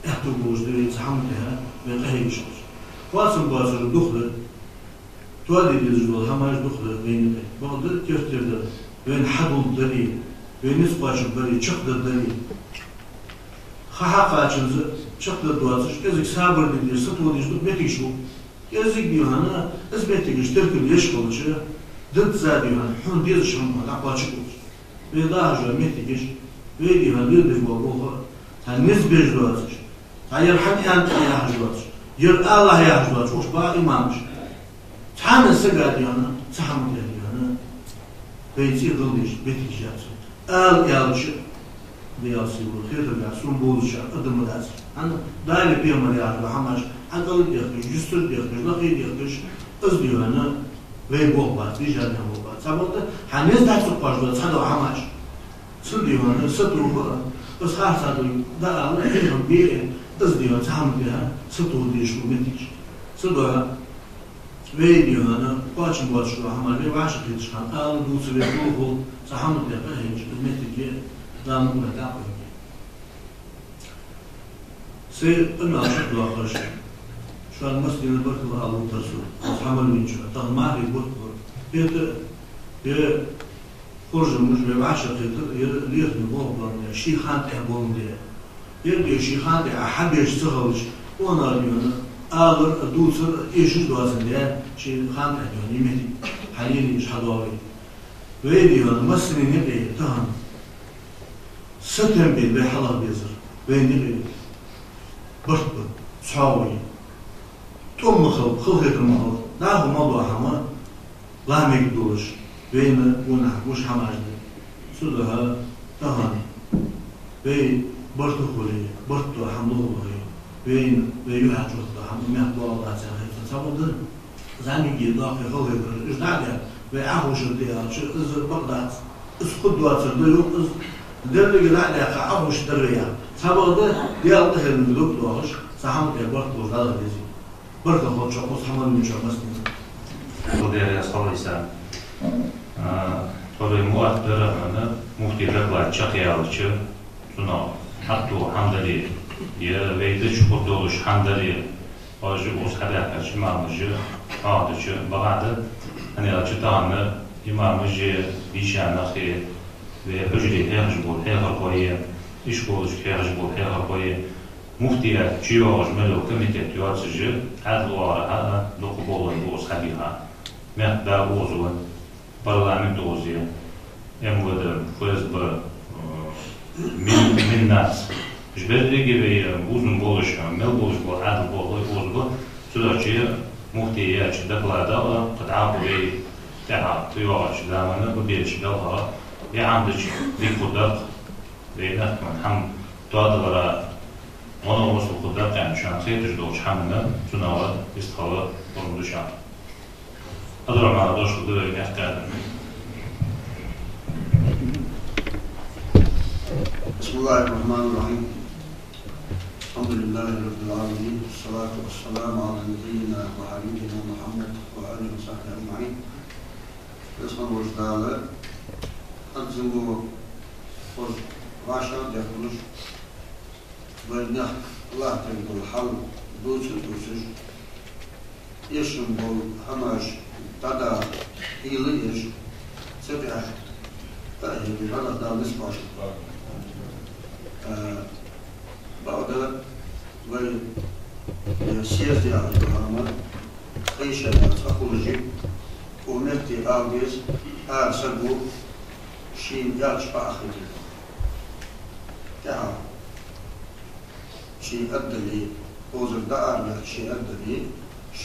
احتو بوش ده يتحملها بيقهيش واسم بوصل دخل تولي الجدول هماش دخل بين بعض كيفتر بين حدو الدليل بين نسقاش الدليل شق الدليل خحقة شنز شق الدواسش كذا صابر بدي ستو ديش بيتي شو كذا بيهانا أثبت يشترك اليشكل شيء ضد زادي هان حون ديز شم على شكوش بيضاع جميع تيجي بيدي هان بيدي بابوها هان نسبة جواسش هاي حد أنت يا جواسش ير الله يا جواسش وش بقى إمامش تعمل سجاد يعني تعمل يعني بيتي غليش بيتي جالس يالش beyazı bu, xeyirler, sun boluşa, adımı da. Hani daire bir ameliyatı var, hamaş, akalı diyekmiş, yüstür diyekmiş, nakil diyekmiş, öz diyorana, ve bol var, diyeceğim bol var. Sabahda, hani ne dersi başlıyor, sana o hamaş. Sıl diyorana, sıtı var, öz harsa diyor, dağılır, bir öz diyor, tam diyor, sıtı diyor, şu medik. Sıtı ve diyorana, başım hamaş, ve başı kıyışkan, ağlı dulsu ve ruhu, sahamı diyor, hiç, medik damına da yapıyor. أنا أشوف له آخر شيء شو المسجد البركة الله ترسول أصحاب المنشأ تغمار يبركوا خرج مش بعشرة يرثني بوه شيء خان تحبون ده يربي شيء خان ده أحب يشتغلش وأنا اليوم آخر دوسر إيش دواسن ده شيء خان تحبون يمتي حاليا مش حضاري ويدي أنا مسجد نبي تهم ستم بيت بحلا بيزر وين برد صاوي توم خل هيك الموضوع ناخذ موضوع حما لا ميقدوش بين ونح مش حماج سودها تهان بين برد خولي برد حمله بين يحج حم ميقدو الله تعالى تصور زاني جدا في خل هيك ايش دعده بيعوش الديار شو از بغداد اس قدوات الديوق از درجة لا عفوش درجة سبعة ديال ده الملوك دوش سهم كبرت وزاد بيزي برد خود شخص حمل من شخص Благодаря Слависа. Тобой муатбера мана мухтилерла чахиялчы суно хатту хамдали я вейде чухурдолуш хамдали ажы осхадака чимамыжы адычы багады hani açıdan imamıcı işanakı ve hücre hercbol herkoye iş boluş hercbol herkoye muhtiya çiyoğuz melo komitet yöneticisi adlılara dokubolun bu sabiha mehda ozu parlament ozu MVD FSB minnas jberdegi ve uzun boluş mel boluş bu adl boluş ozu südaçı muhtiya doklada qad'abu ve تعب تيوش زمانه وبيش دلها يعندش بقدرة بينكم حم تقدر وانا وصل قدرة يعني شان سيتش دوش حمنا تناول استخلاء برمضشان أدرى ما دوش قدرة يحتاج بسم الله الرحمن الرحيم الحمد لله رب العالمين والصلاة والسلام على نبينا وحبيبنا محمد وآله وصحبه أجمعين Resmen orijinali, bizim bu başa yapılır ve Allah Teala hal doçur yaşım bol hamaş tada iyili yaş sebya bir bana da nisbaş بعد والسياسة على الدهامة خيشة تخرج ونبتي أوجز أرسلوا شيء يالش بأخذ تعال شيء أدلي وزر دارنا شيء أدلي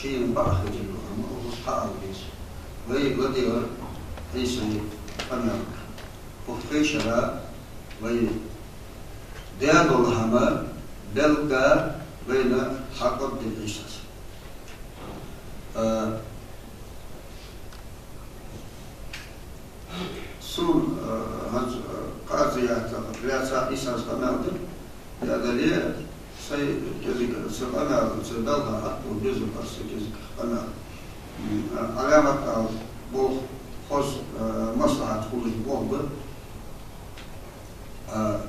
شيء بأخذ الدهامة وصحى أوجز ويقدر إيسي أنا وخيشة وي ديال الهما دلقا بين حقب الإساس سون قاضيات رياسة إساس قناعدن يادلية سي جزيك سقناعدن سدلها حق وجزء قرص جزيك قناعدن علامة بو خص مصلحة خلوج بوغب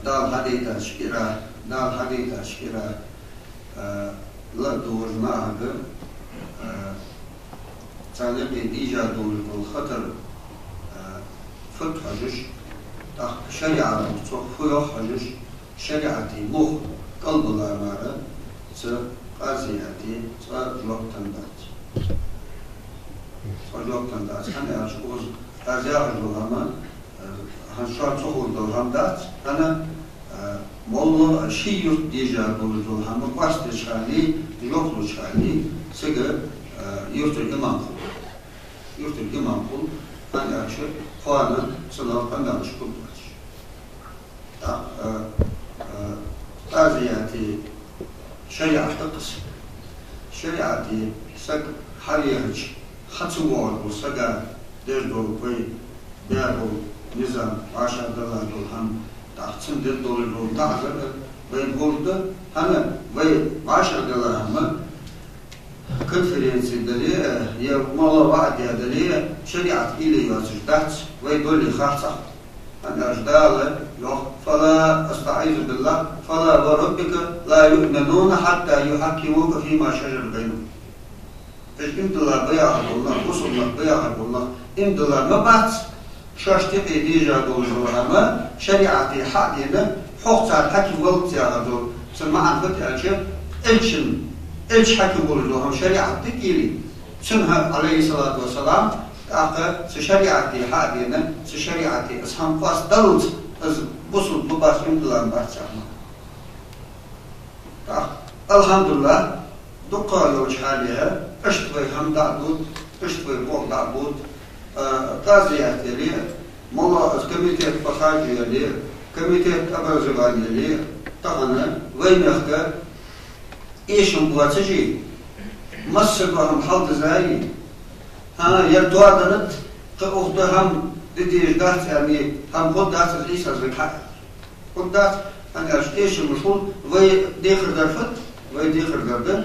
دال حديثة شكرا دال حديثة شكرا لا دور معك تعلم إيجاد الخطر فتحجش شريعة تصفيح حجش شريعتي مخ قلب الأمارة سقاسياتي سجوكتن دات سجوكتن دات أنا أشوز قاسيات الهما هنشات صخور الهام دات أنا والله شيء ديجا بولدو هم قاست شغالي يوكل شغالي سجى يرتل إمام أنا أشوف خوانا صلاة أنا أشوف قاضياتي شريعة قص شريعتي سك حريج خطوات وسجا دردو بي دارو نظام عشان دلار هم تحسن دردو تعذر بين بولد هنا بين 10 دولار هم كونفرنسي دليل يا مالا بعد يا دليل شريعة إلي يوزجدات ويدولي خاصة أن أجدال فلا أستعيذ بالله فلا وربك لا يؤمنون حتى يحكموك فيما شجر بينهم. إن دلار بيعه الله وصلنا بيعه الله إن دلار ما بعد شاشتي ديجا دول جوهما شريعة حقنا حقت حكي وقت يا دول سمعان فتح الشيء إلش حكي بولدوهم شريعة تكيلي سنها عليه الصلاة والسلام أخا شريعة حقنا شريعة أسهم فاس دلت از بوصل بباسم دلان بارسامة الحمد لله دقا يوش حاليها اشتوي هم دعبود اشتوي بوق دعبود قاضيات يلي مولا كميتة بخارج يلي كميتة أبرزبان يلي طبعا وين يخكر إيشم بواتجي مصر وهم حلد زاي ها يردوادنت أخدهم دي دات يعني هم خد دات العيسى الحق خد دات أنا إيش المشهور وي ديخر درفت وي ديخر دردن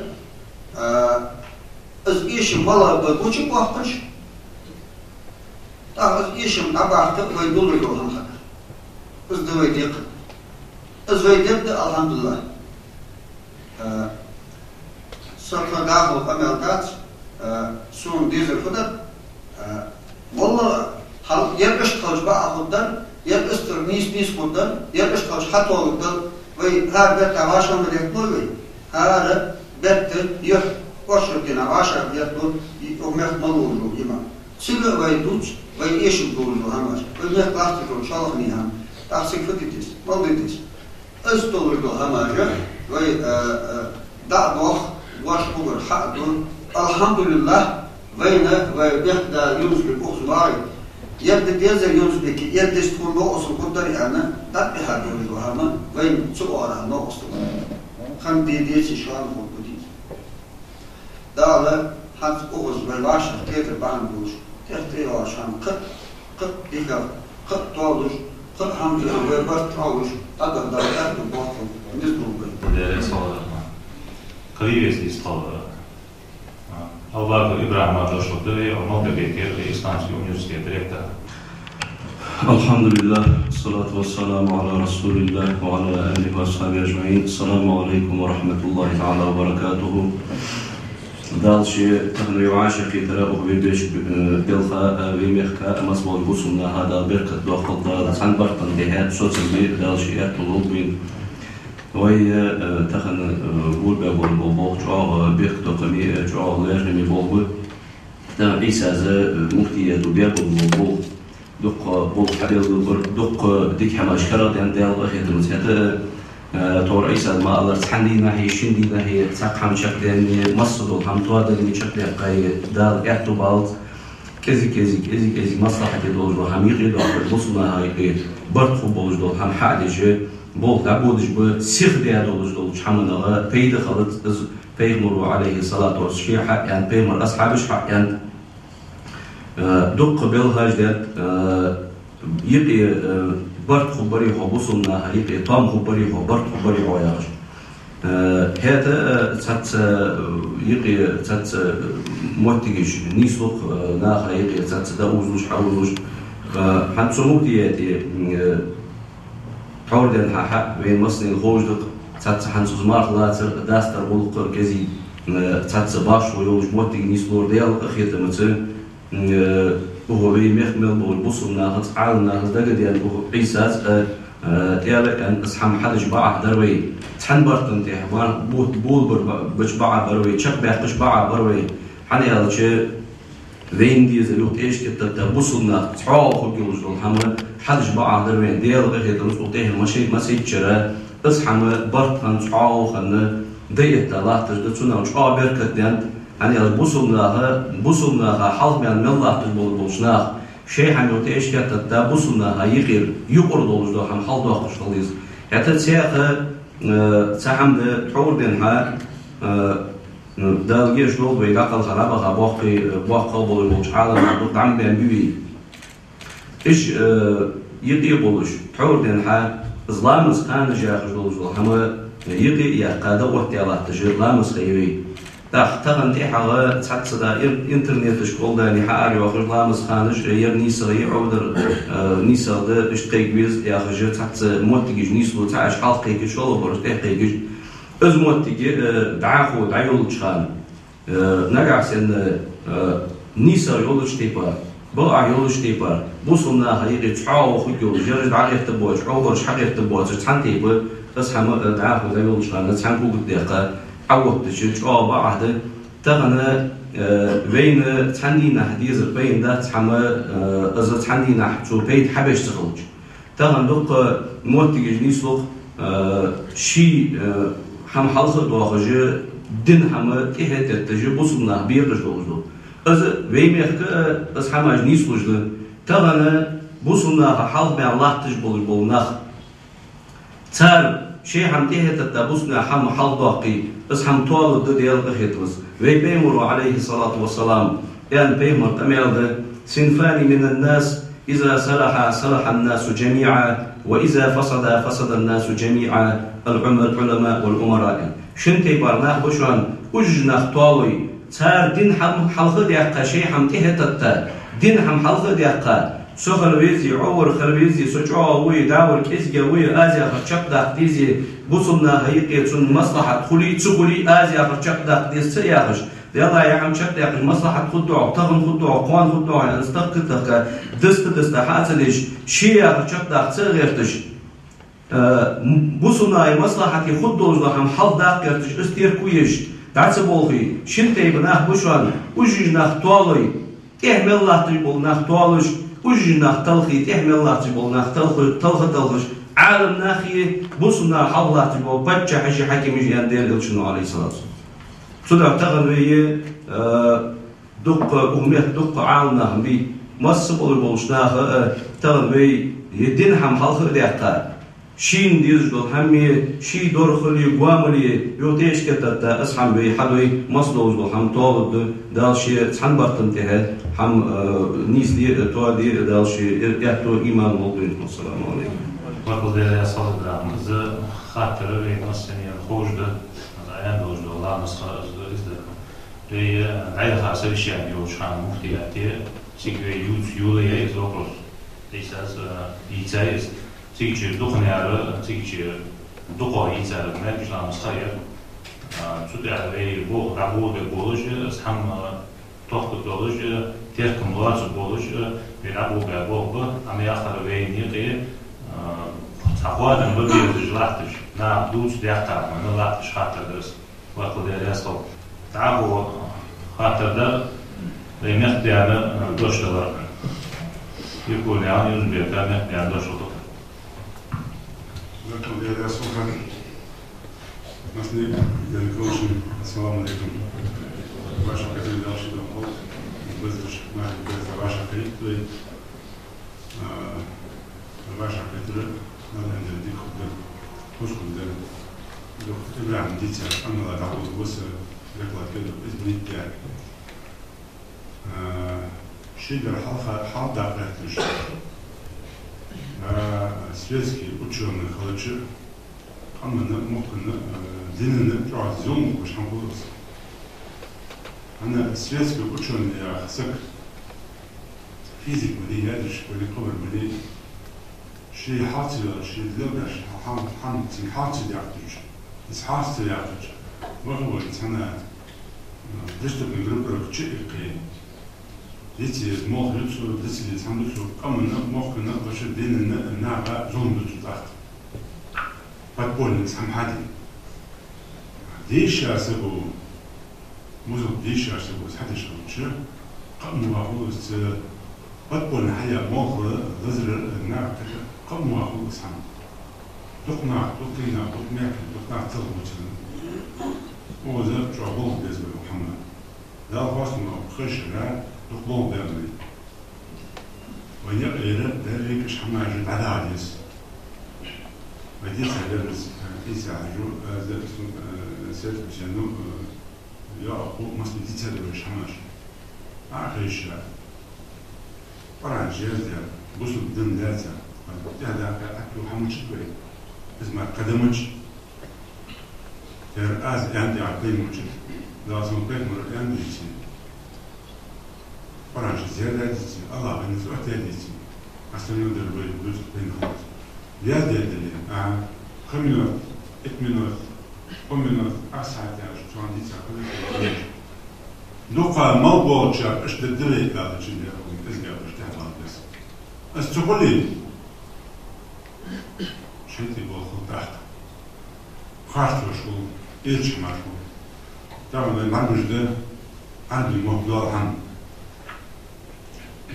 از إيش مالا بقوش بوحقش از إيش نبعت وي دول يروحهم حق از دوي ديخر از وي ديخر الحمد لله صرف داخل عملتات سون ديزل خدر والله هل يرقش خلش بقى خدر يرقش نيس خدر يرقش خلش حتى خدر وي هذا بيت عشان مريض وي هذا بيت يح وشر كنا عشان يطلع يوميت ملولو يما سيل وي دوتش وي إيش بقولوا همش وي ميت لاستيكو شالخني هم تحسك فتيتيس مالديتيس استولدو همش وي دعوة واش بقول حق دول الحمد لله وين وبيحدى يونس بالأخزماري يبدأ ديزر يونس بك يبدأ تكون نقص القدر أنا تبقى هدول الوهمة وين سؤال نقص خم ديسي شو عم بقولي دالة حد أخز بالعشر كتر بعندوش تختي عشان قط ديكا قط طالوش قط حمد وبرت طالوش أقدر دالة بواطن نزلوا بي. Krīvijas izstāvā Alvāga Ibrahimā došlo devē un Malbebētie Islāmski universiteti rektā. Alhamdulillah, salatu wassalamu ala rasulillah wa ala alihi wa ashabihi ajma'in. Assalamu alaikum wa rahmatullahi ta'ala wa barakatuhu. Dalshi tahnu yu'ashaqi tarabuk bibish bilkha vimekha masbol busumna hada birkat doqalda san bartan dehat social media dalshi yatlub bin وهي تخن بول بقول بوق جوا بيختو كمي جوا لازم يبوق تنا عيسى ز مفتي تبيقول بوق دق بوق حبيل دق ديك حماش كرات يعني ديال أخي تمسحت تور عيسى ما الله تحني ناحية شندي ناحية تسقم شكل يعني مصر وهم توادر من شكل قاي دال اعتبالت كذي مصلحة دول وهم يقدروا يوصلوا هاي برضو بوج دول هم حادث بول تعبودش بسيخ ديال دولش حمنا بيد خلط بيغمروا عليه الصلاة والسلام يعني بيغمر أصحابش يعني دق بالهاج ديال يبقى برد خبري هو بوصلنا يبقى طام خبري هو برد خبري هو ياش هذا تات يبقى تات موتيجش نيسوق ناخ يبقى تات داوزوش حاولوش حنسمو دياتي حول دين حق بين مصنع الخوجدق تات حنسوز مارلاتر داستر بولق كذي تات باش ويوج موتي نيسلور ديال أخيت مثل وهو بيمخمل بالبصر ناخذ عالم ناخذ دقة ديال عيسى ديال أن أصحاب حد جباعة دروي تحن برتن تحوان بول بجباعة بروي شق بيحقش باعة بروي حني هذا شيء وين دي زلوت إيش كتبت بوصلنا تعال خد يوجد الحمل حدش بعض دروين ديال غير درس وطيه المشي ما سيتشرى بس حمل برتن تعال خلنا ديت الله تجدتنا وشقا بركة ديان يعني بوصلنا حال من الله تجبل بوشناخ şey hem yok eşkiyat da bu sunna hayır yukarı doluzdu hem hal doğuştalıyız. Hatta siyahı sahamda tordin ha dalgıç yol ve lakal harabaha bakı buluş alım bu tam ben büyü. İş yedi buluş tordin ha İslam'ız kan jahil doluzdu ama yedi ya kada vahtiyalat İslam'ız hayri. تاخن تحاغا تحصدا انترنت شغل داني حاري واخر لامس خانش ير نيسا يعودر نيسا ده اشتاق بيز يا خجر تحت موتيج نيسلو تاع حلقي كشول برش تحقيق از موتيج دعاخو دعيول تشخان نرجع سن نيسا يولش تيبا بقى يولش تيبا بوصلنا هيجي تعاو خيو جرج دعاخ تبوش او برش حقيق تبوش تحن تيبا بس هم دعاخو دعيول تشخان تحن كوك دقيقه عوض تشيش أو بعد تغنى بين تحنينا حديث بين ده تحمى إذا تحنينا شو بيت حبش تخرج تغنى لق موتج نيسلق شيء هم حلقة دواخجة دين هم كهت تجي بوصلنا بيرج دوزو إذا بين يخك إذا هم نيسلج تغنى بوصلنا حلق مع الله تجبل بالنخ تار شيء هم تهت تبوسنا هم حل باقي بس هم طول ضد يلغيتوس ويبيمر عليه الصلاة والسلام يعني بيمر تميل صنفان من الناس إذا صلح الناس جميعا وإذا فسد الناس جميعا العلماء والأمراء شنتي برناه بشان وجناه طالي صار دين هم حلق ديقة شيء هم تهت دين هم حلق ديقة سخر ويزي عور خربيزي سجوا وي داور كيزي وي آزيا خرشق داق ديزي بوصلنا هيقي تون مصلحة تخلي آزيا خرشق داق ديز سياخش يلا يا عم شق داق مصلحة خدوع تغن خدوع قوان خدوع استقطك دست حاسلش شيا خرشق داق سيغيرتش بوصلنا مصلحة خدوع هم حل داق يرتش استير كويش دعس بولخي شنتي بناه بشوان وجيجناه طوالي تهمل الله تجبول ناخ طوالش وجناخ تلخي تحمل الله تبول ناخ تلخش عالم ناخي بوصنا حالله تبول بتشا حشي حكي مش يندير الشنو عليه الصلاة والسلام صدق تغنوية دق أمية دق عالنا بي مصب أول بولشناخ تغنوي يدين هم حلخ ديقا شين ديزجل همي شي دور خلي قواملي يوتيش كتاتا أسحم بي حدوي مصدوزجل هم طالب دالشي تحن برتنتها هم نيسلي توادي دالشي يحتو إيمان والدين السلام عليكم. وقل يا صادق رامز خاطر بي نصني الخوج ده العيان دوج ده الله نصخ إزدك بي عيد خاصة بشيء يوشان مفتياتي سيكوي يولي يزوكروس ليساز يتايز سيكشي دخن يارو سيكشي دقو يتسال ما بيشلام صخير تودع بي بو رابو بولج اسحم توخت بولج تيركم لاز بولج بيرابو بولج ام ياخر بي نيقي تاخوادن ببير جلاتش نا دوش دياتا من لاتش خاطر درس وقل يا ياسو تعبو خاطر ده بيمخ ديانا دوش دولار يقول يعني يزبير كامخ ديانا دوش دولار Welkom bij de Sultan. Nasni Yankovic, assalamu alaikum. Ваша категория дальше доход. Бездеш ваша категория. Ваша категория. Надо делать ход. Пушку делать. Доктор Ибрахим Дитя, она работает в ОС, рекламке изменить я. Шидер халда практиш. Светские ученые халачи, они могут длинные традиционные кушамбурсы. Она светские ученые, я хасак физик, мне ядриш, мне кобр, мне شيء حاصل شيء لبش حم حاصل يعطيش بس حاصل يعطيش وهو إنسان دشت من جروب شيء قي ديتي مخ لبسه ديتي إنسان لبسه كمان مخ كنا بس دين النعبة زون لبسه تحت بتقول إنسان حادي ديش أسبو موزو ديش أسبو حدش شو قام وهو بتقول حياة مخ ذزر النعبة قام وهو إنسان تقنع تقنع تقنع تقنع تغلط هو ذا تعبوه بالنسبة لمحمد ذا فاصل خش لا تقبل بيني ونيا غيره ذلك إيش حماجة على عديس وديس هذا إيش عجو هذا اسمه سيد بسيانو يا أخو مصر ديس هذا إيش حماجة آخر الشيء طبعا جهاز ده بوصل بدن ذاته هذا أكله حموش شوي اسمه قدمش تر از عندي عقلين مش لازم تكمل عندي شيء فرنش زيادة ديسي الله بالنسبة ديسي عشان يقدر يدوس بين خلاص زيادة اللي خمينات إثمينات قمينات أسعد يعني شو عندي ساكن لقى موضوع شاب إيش تدري هذا الشيء اللي هو إزاي بيشتغل بس استقلي شيء تبغى خطأ خاصة شو إيش ما شو طبعا البرنامج ده عندي موضوع عن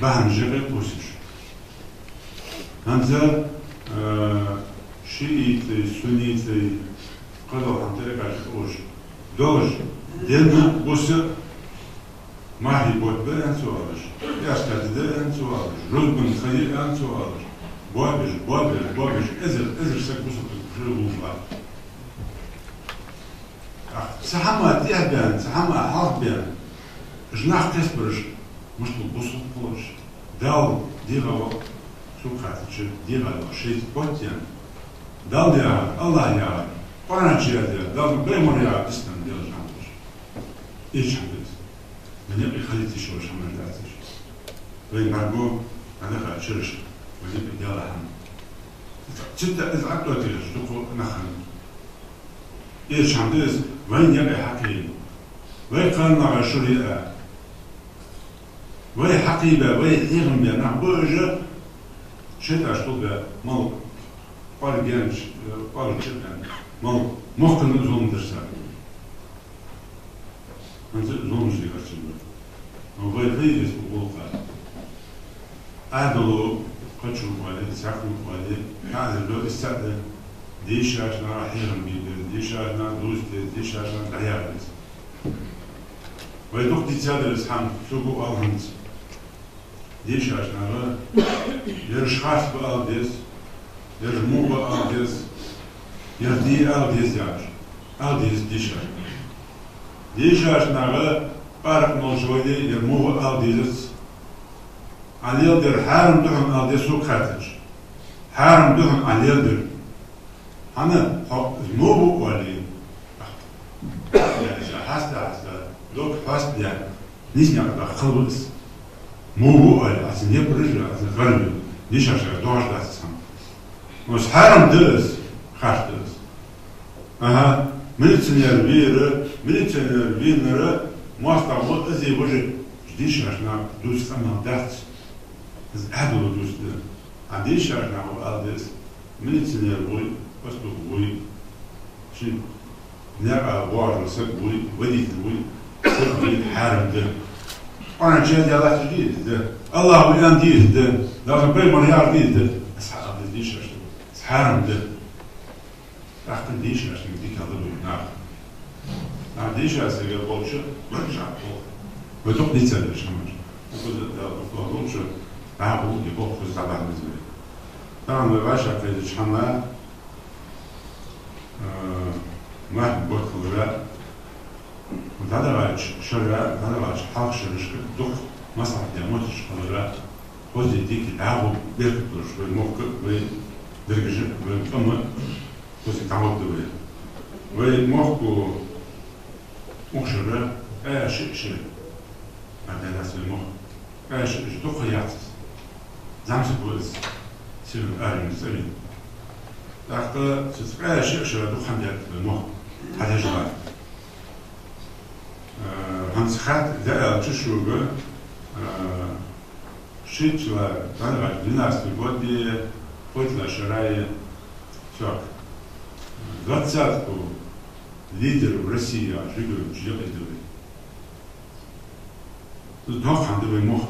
بهم جرب وسش هذا شيء سني قدر عن طريق الأوج دوج دلنا بوس ما هي بود بين سوالش يستعد دين سوالش رجل خير عن سوالش بوابش إزر سك بوس بجربوا سحما تيابان سحما حربان جناح تسبرش مش تبص بوش داو ديغا شو خاطر ديغا شيء بوتيان داو يا الله يا قران جاد داو بريمون يا اسم ديال جامش ايش حدث من يبي خليتي شو شمال داتش وين معقول انا خاشرش وين ديال هم جدا اذا عقلت تشوفوا نخن ايش حدث وين يبي حكي وين قالنا شريعه وين حقيبة وين إيرم بينا بوجه شد أشتغل بيا مال بارجانش بارجان مال ممكن نزوم درسا أنت زوم جدي كرتشين وين فيه يسبقوا قال أدلو قتشوا قالي سافروا قالي هذا لو استعد ديش عشان راح إيرم بيد ديش عشان دوز ديش عشان دعيارس وين دكتي تادر إسحام شو بقول هنس ديش عشان يرشخاص بألديس يرمو بألديس يردي ألديس يعش ألديس ديش عشان بارك نوشويدي يرمو بألديس عليه در حارم دهن ألديس وكاتج حارم دهن عليه در أنا مو ولي يعني حاسة لوك حاسة يعني نيجي على خلص مو قال عشان يبرج عشان غرب ليش عشان دوش داسم مش حرام درس خاص درس من تنير بير ما استعمل ازي وجه جديش عشان دوس سما دات از هذا دوس ده عنديش عشان هو درس من تنير بوي بس بوي شيء نرى واجر سك بوي ودي بوي حرام ده أنا جاد يا الله تجديد ده الله ويان ديد ده لازم بين مليار ديد ده أصحاب ديش عشان حرام ده راح تديش عشان ديك هذا بينار ديش عشان يقول شو رجع وتوقف دي تسأل شو مش وكذا ده أقول شو أقول يقول خذ تبع مزمن طبعا ما بعرفش كذا شحنة ما بقول خضراء وهذا بعد شرع هذا بعد حق شرش دق مصلحة يموت الشقراء خذ يديك العاب بيركتوش بالموقع وبرجع بالقمة خذ تعود دوله والموقع مخشرة شيء هذا ناس الموقع شيء دق يعطس زعم سبوز سير آري مسلم لكن شيء دق خمدات بالموقع هذا جواب Hans gaat daar tussendoor shit la dan династия годы хотла шарая так 20-ку лидеров России живут живые тут noch andere мох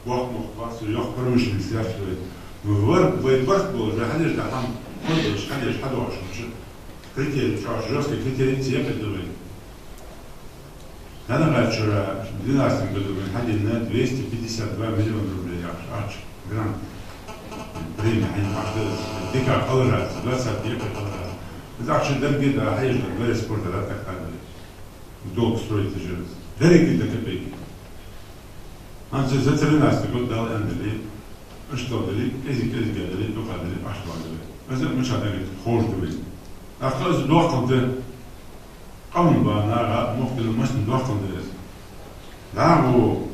вас يخ промышленность яшвает вот был же ходишь там ходишь 11 критерий жесткий критерий тебе أنا بعد شراء 12 году мы ходили на 252 миллиона рублей. aç, grant. Время они пошли, дика колорат, 20 лет колорат. Значит, дороги да, hayır da, böyle sporda da taktardı. Долг строить жирс. Дороги до копейки. Анча за 13 год дал Эндели, что дали, эзи дали, только дали, пошла дали. Это мы что-то говорит, хуже дали. А кто из доктор-то, кому бы она, мог ты машину доктор-то. Да, во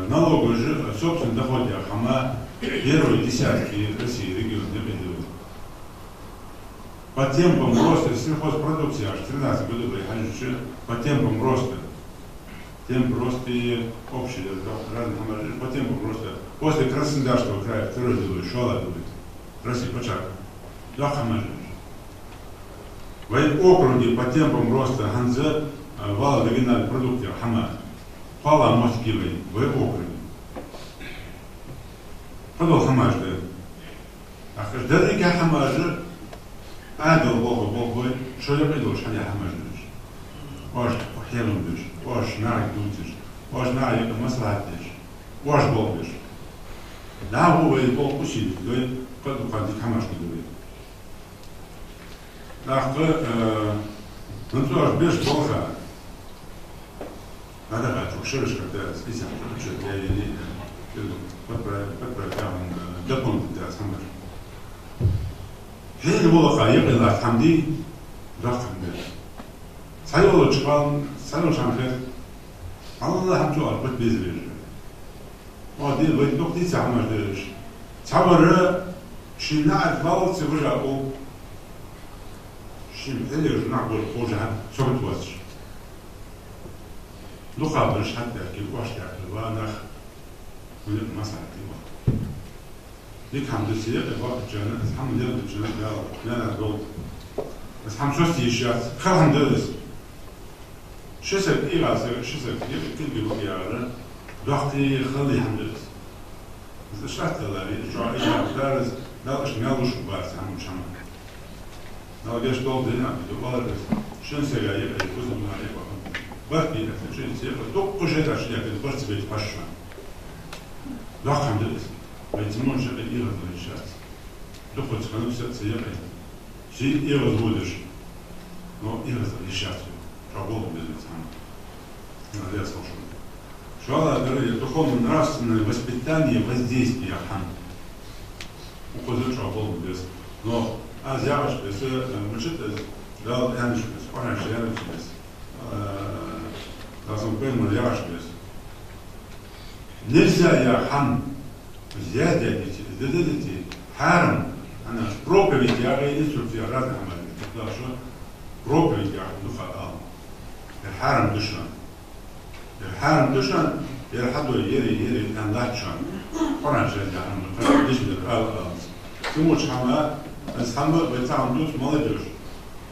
налоговый же, собственно, доходе, хама, первые десятки России регионов не ведут. По темпам роста сельхозпродукции аж 13 годов приходили, по темпам роста. Темп роста и общий, разных хамажи, по темпам роста. После Краснодарского края, второй делают, шола делают. Россия, почака. Да, хамажи. В округе по темпам роста Ханза, вала региональной продукции, хама. Пала Москвой, в округе. Подол хамажды. А каждый день хамажды, адал Богой, что я придул, что я хамажды. Ваш хелундыш, ваш нарик дутыш, ваш нарик маслатыш, ваш болбыш. Да, вы Бог усилит, вы как хамажды говорит. Да, ну то аж без Бога. Надо как шерсть когда список, что я не дополнительно для самых. Hele bola yaqinlar hamdi raqamda. Sayolu çıkan, sayolu şanfer. Allah hamdu arbet bezir. O değil, ve noktaysa hamardır. Çabarı şinna etbal sıvıra o. Şimdi ele naqbul hoca sohbet var. Luqabır hatta ki başlar ve nach böyle masalati var. Dik hamdesiye bak canı hamdesiye canı ya dol. Biz hamşosti işat kalhandırız. Şesek irası şesek bir bu yarı vakti xali hamdesiz. Biz şartları şuaylar da şnaluş var hamşam. Nalgeş dol dena bir var. Şenseye uzun var. Bak bir şenseye dokuz şeyler şey yapıyor. Başta bir paşa. Hamdesiz. Поэтому же и сейчас. Доходит к все цены. Все и разводишь. Но и сейчас. Работу без лица. Надо слушать. Шала, говорит, духовно-нравственное воспитание, воздействие хан. Указывает работу без. Но азиашка, если мужчина дал янышка, спорящий янышка без. Разум поймал яшка без. Нельзя я хан. زيادة دي حرم أنا بروبلي تياري إنسول في أراد عمل تطلع شو بروبلي تياري نخاء الحرم دشان يرحدوا يري أن لا تشان قرن شيء يعني ليش بالقال ثم شحما بس حما بتاعهم دوس ما لدش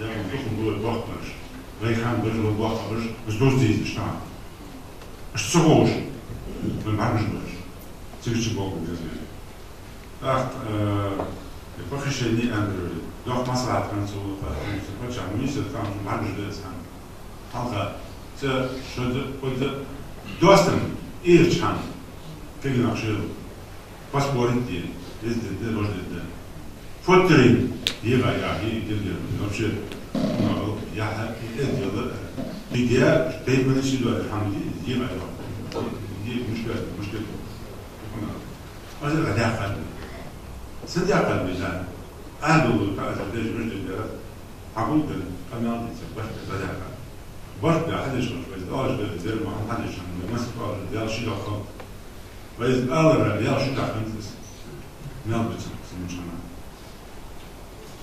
يعني تخم دول بوقتش غير خام بجوا بوقتش بس دوس دي شتان اشتغوش من بعد مش Тысячи Богу известно. Так, похищение Андрей. Doch масла французов, почему месяц там маржды сам. Алга, це что достан ирчан. Как нашел паспорты, ездили, можете. Фоторин, я делаю. Вообще, я делаю. Идея, пеймент сидует, хамди, مشكلة. هذا غدا قلبي. صدق قلبي جان. أهله بعد ذلك رجل حقوق قناة سبحت غدا قلبي. برد حدش بس أرج بالزر ما حدش من مسك أرج يا شيء آخر. بس أرج يا شيء آخر نفس. نلبس سمجنا.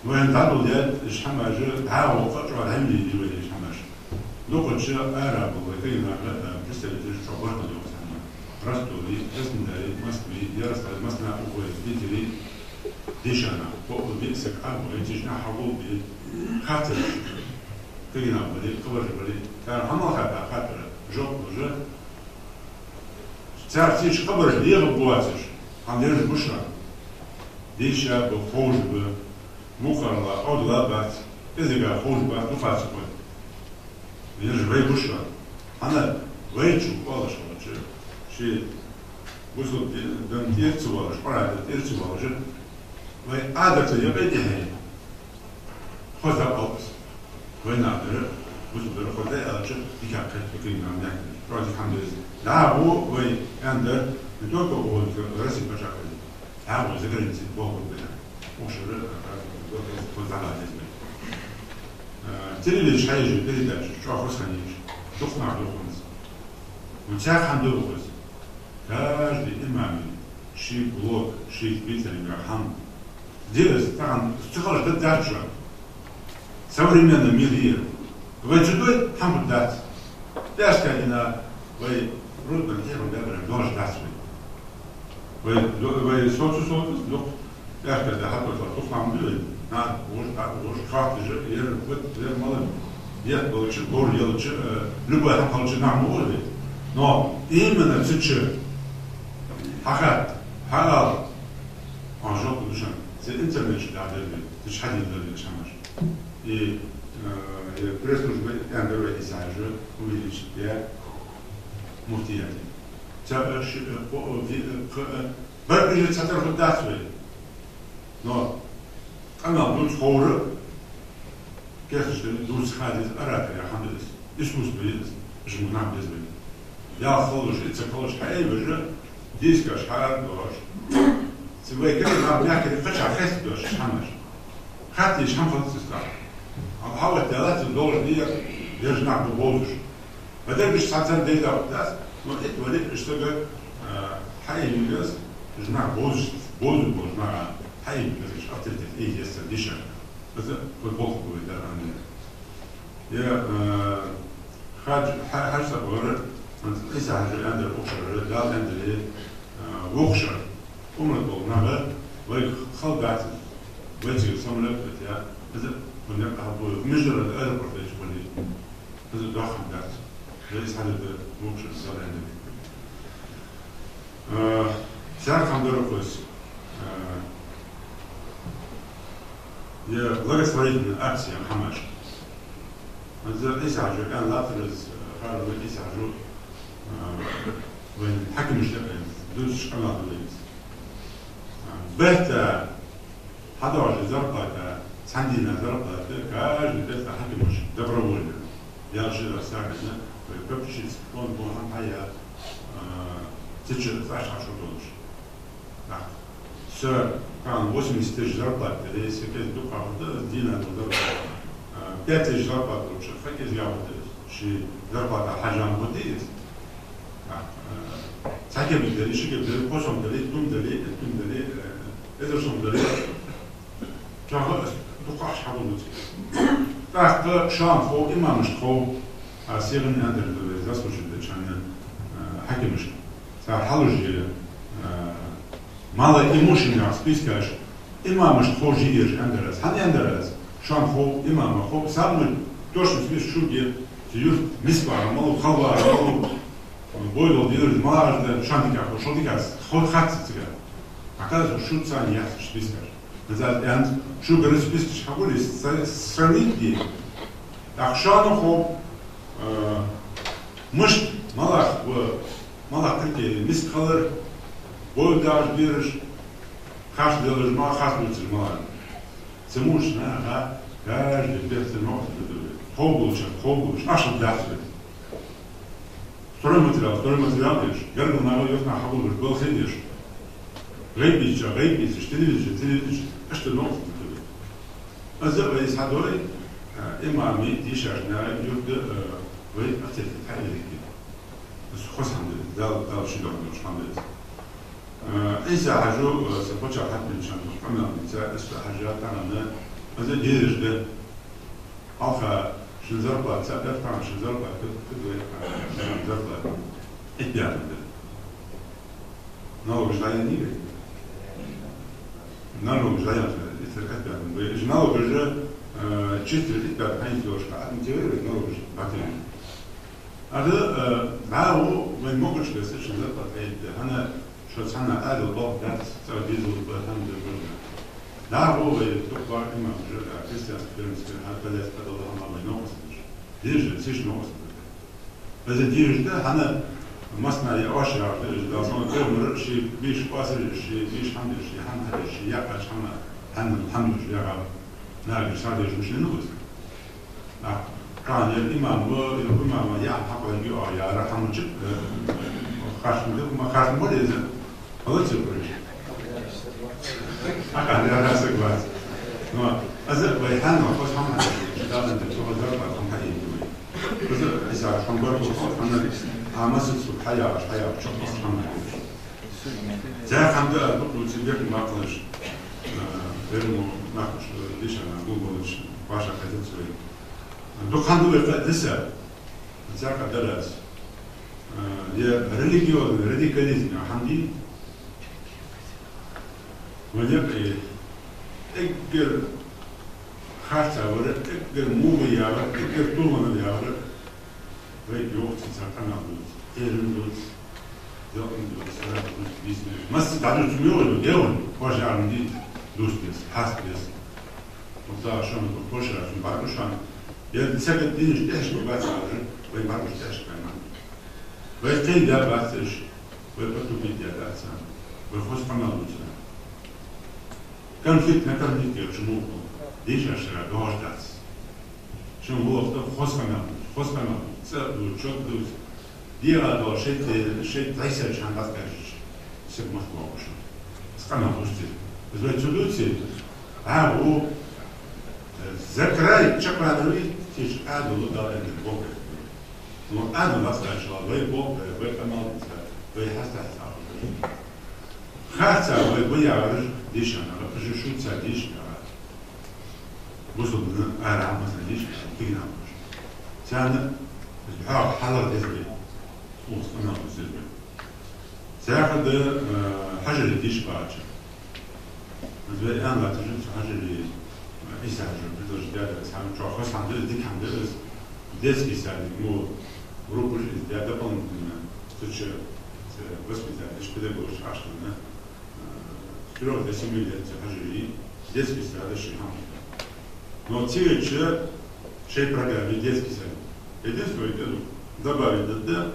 وين تعالوا ده إيش حماجة تعاو فترة الهملي دي ولا إيش حماجة. لو كنت شيء أعرف وكذا بتستلذ شعورنا اليوم. Ростове, Краснодаре, Москве, Ярославле, Москва, Уфе, Питере, Дешана, Боксик, Арбой, Чечня, Хабулби, Хатер, Кагинабали, Каваржбали, Хамалхата, Хатера, Жоп, уже. Царь Тиш Хабар, Лева Буатиш, Андерж Буша, Деша, Бохожбы, Мухарла, Одлабат, Эзига, Хожба, Туфаципа. Лежвей Буша. Она Вейчу, Палашева, Ши bu dön tersi var, orada tersi var. Ve adeta yapıcı. Hoca olsun. Ve ne yapıyor? Bu böyle hoca alacak dikkat etmek yani. Project handles. Daha bu ve ender bir dört o resim yapacak. Daha bu zegerin bu böyle. O şöyle hoca alacak. Televizyon şayıcı dediler. Çok hoş kanıymış. Çok naklıyorsunuz. Uçak handlıyoruz. Каждый имам, ши блок, ши специальный грахан, делает там, стихал это дальше. Современный мир. Вы чудой там дать. Даже когда вы рудно делаете, вы должны дать. Вы соцу, даже когда хапают, то нам делают. На уже карты же, и вот мало. Нет, получше, гор делать, любой там получше нам может. Но именно сейчас حقا حقا آنجا کدوشم زی اینترنت داده دیش حدی داده شماش پرستوش به اندروی ایساجو کویلیش دیه مفتیاتی چه برگیج چطور خود دست بید نه اما دوست خوره کسیش دوست خادیز ارادی خاندیز اسموس بید جمونام بیز بید یا خالوش ایتس خالوش حیی بجه ديسكا شحال دوش سوى كده ما بنحكي قطع خاص دوش شحال خاطي شحال فلوس هاو $3 دي يرجع ببولش بدل مش ساعتين دي ده بس وليت اشتغل حي الناس يجمع بولش مع حي الناس مش اكتر ايه يستديش بس بالبولش ده انا يا حاجه صغيره إذا هذا عند الأخشر لا عند الأخشر نعمل ويخلقات ويجي سملة بتاع إذا كنا أبو مجرد الأربعة بيجي ولي إذا داخل دات ليس هذا الأخشر صار عندنا ساعة كم درجة يا لقيت فريق من أكسيا حماش إذا إيش عجوا كان لا ترز قالوا إيش عجوا وين حكم مش دوش الله عليه بيت هذا واحد زرقة سندينا زرقة كاج بيت حكم مش دبرول يا شيء ساعدنا ويبقى كون هم هيا تيجي 12 دولار نعم سر كان 80 زرقة اللي سكت دقة دينا دولار 5 زرقة وش فكر زيادة شيء زرقة حاجة مودية ساكن بدري شكل بدري قسم بدري توم بدري إدرسهم بدري جاهل دقاش حضور تحت شان خو إما مش خو سيرن عند الدرس مش عشان حكي مش صار حلوجي ماله إيموشن يا سبيسكاش إما مش خو جير عند الدرس هني عند الدرس شان خو إما ما خو سامل توش سبيس شو دي تيجي مسبار مالو خبر مالو boylo diyoruz mağarada şantika şodikas hot hatsiga akaza şu tsan yas spisker mesela yani şu görüş spisker habulis sranitdi akşam ho muş malak Türkiye mis kalır boydar bir kaç diyoruz ma kaç bitir malak semuş na ha her bir not kovuluş aşağı ders Второй материал лишь. Герман наводит на хабулыш, был сидишь. Рейпича, телевизор. А что новость такое? А за весь хадой, имами, дишашна, юрды, вы отец, хайли. Хосанды, дал шидок, шханды. Иса хажу, сапоча хатмин шанду, камен, иса хажа тарана, а за дириш, да, алха, شنزربا سأدر طعم شنزربا كده شنزربا إتباع ده نالو مش ضايع نيجي نالو مش ضايع إتباع ده نالو بيجي تشتري إتباع هاي فلوس قاعد متجرب نالو بيجي بعدين هذا معه وين موقش بس شنزربا ده أنا شو سنة هذا الضغط ده سوى ديزل بهند الجنة لا هو يتوقع إما كريستيان فيلمز في هذا بلد بدل الله ما بينقص ديرج سيش نقص بس ديرج ده أنا مثلا يواش يعرف إذا صار كمر شيء بيش قاسر شيء بيش حمد شيء حمد شيء يقعد حمد الحمد لله ناقش هذا مش نوز كان الإمام والإمام يعرف حق الجوع يا رحم جد خاشم ده ما خاشم ولا إذا هذا تقولش أكان يا ناس كويس نو أزل بيحان ما فوز حمد لازم تشوف ضربة كم حي بس إذا حمبر أنا عمست الحياة الحياة شو حمد زي حمد بقول سيبك ما قلش غير ما قلش ليش أنا أقول بقولش باشا كذا سوي دوك حمد لسه زي كدرس يا ريليجيون راديكاليزم حمدي وليبقى اقر خاصة ولا اقر مومي يا رب اقر طولنا يا رب ويك يوقت ساكنا دوز ايرن دوز يوقن دوز سلام دوز بيسمه مس تعالوا تميول جون واجع عندي دوز بيس حاس بيس وطا شلون بقولش عشان بعرف شلون يا سكت دينش تحش بس على وين بعرف تحش كمان ويقين ده باسش ويبطل بيدي ده سام ويخش كمان دوز كان فتنة كان فتنة شنو ليش أشتغل دوش داس شنو هو خص كمان سألوا شو دوز ديرا دو شيء تعيسر عشان بس كاش سب مخبوع شو بس كمان دوشتي بس بتشلوتي هو ذكرى شكرا لوي تيش عادوا ده البوك نو عادوا بس كاش وي بوك وي كمان وي حاسة خاصة وي يعرف ليش أنا جو شو تساعديش وصل أنا عم تساعديش فينا سأنا البحر حلقة تسبي وصل أنا تسبي سأخذ حجر الديش باجة مثل أنا لا تجد حجر إيش حجر بدرج ده بس هم شو خاص عند ديك عند ديس يساعد مو روبر ده بقول تش بس بتاعش كده بقولش عشان كلهم تسمي الحجري детский сад هذا هم но те شيء программе детский сад единственное это добавить да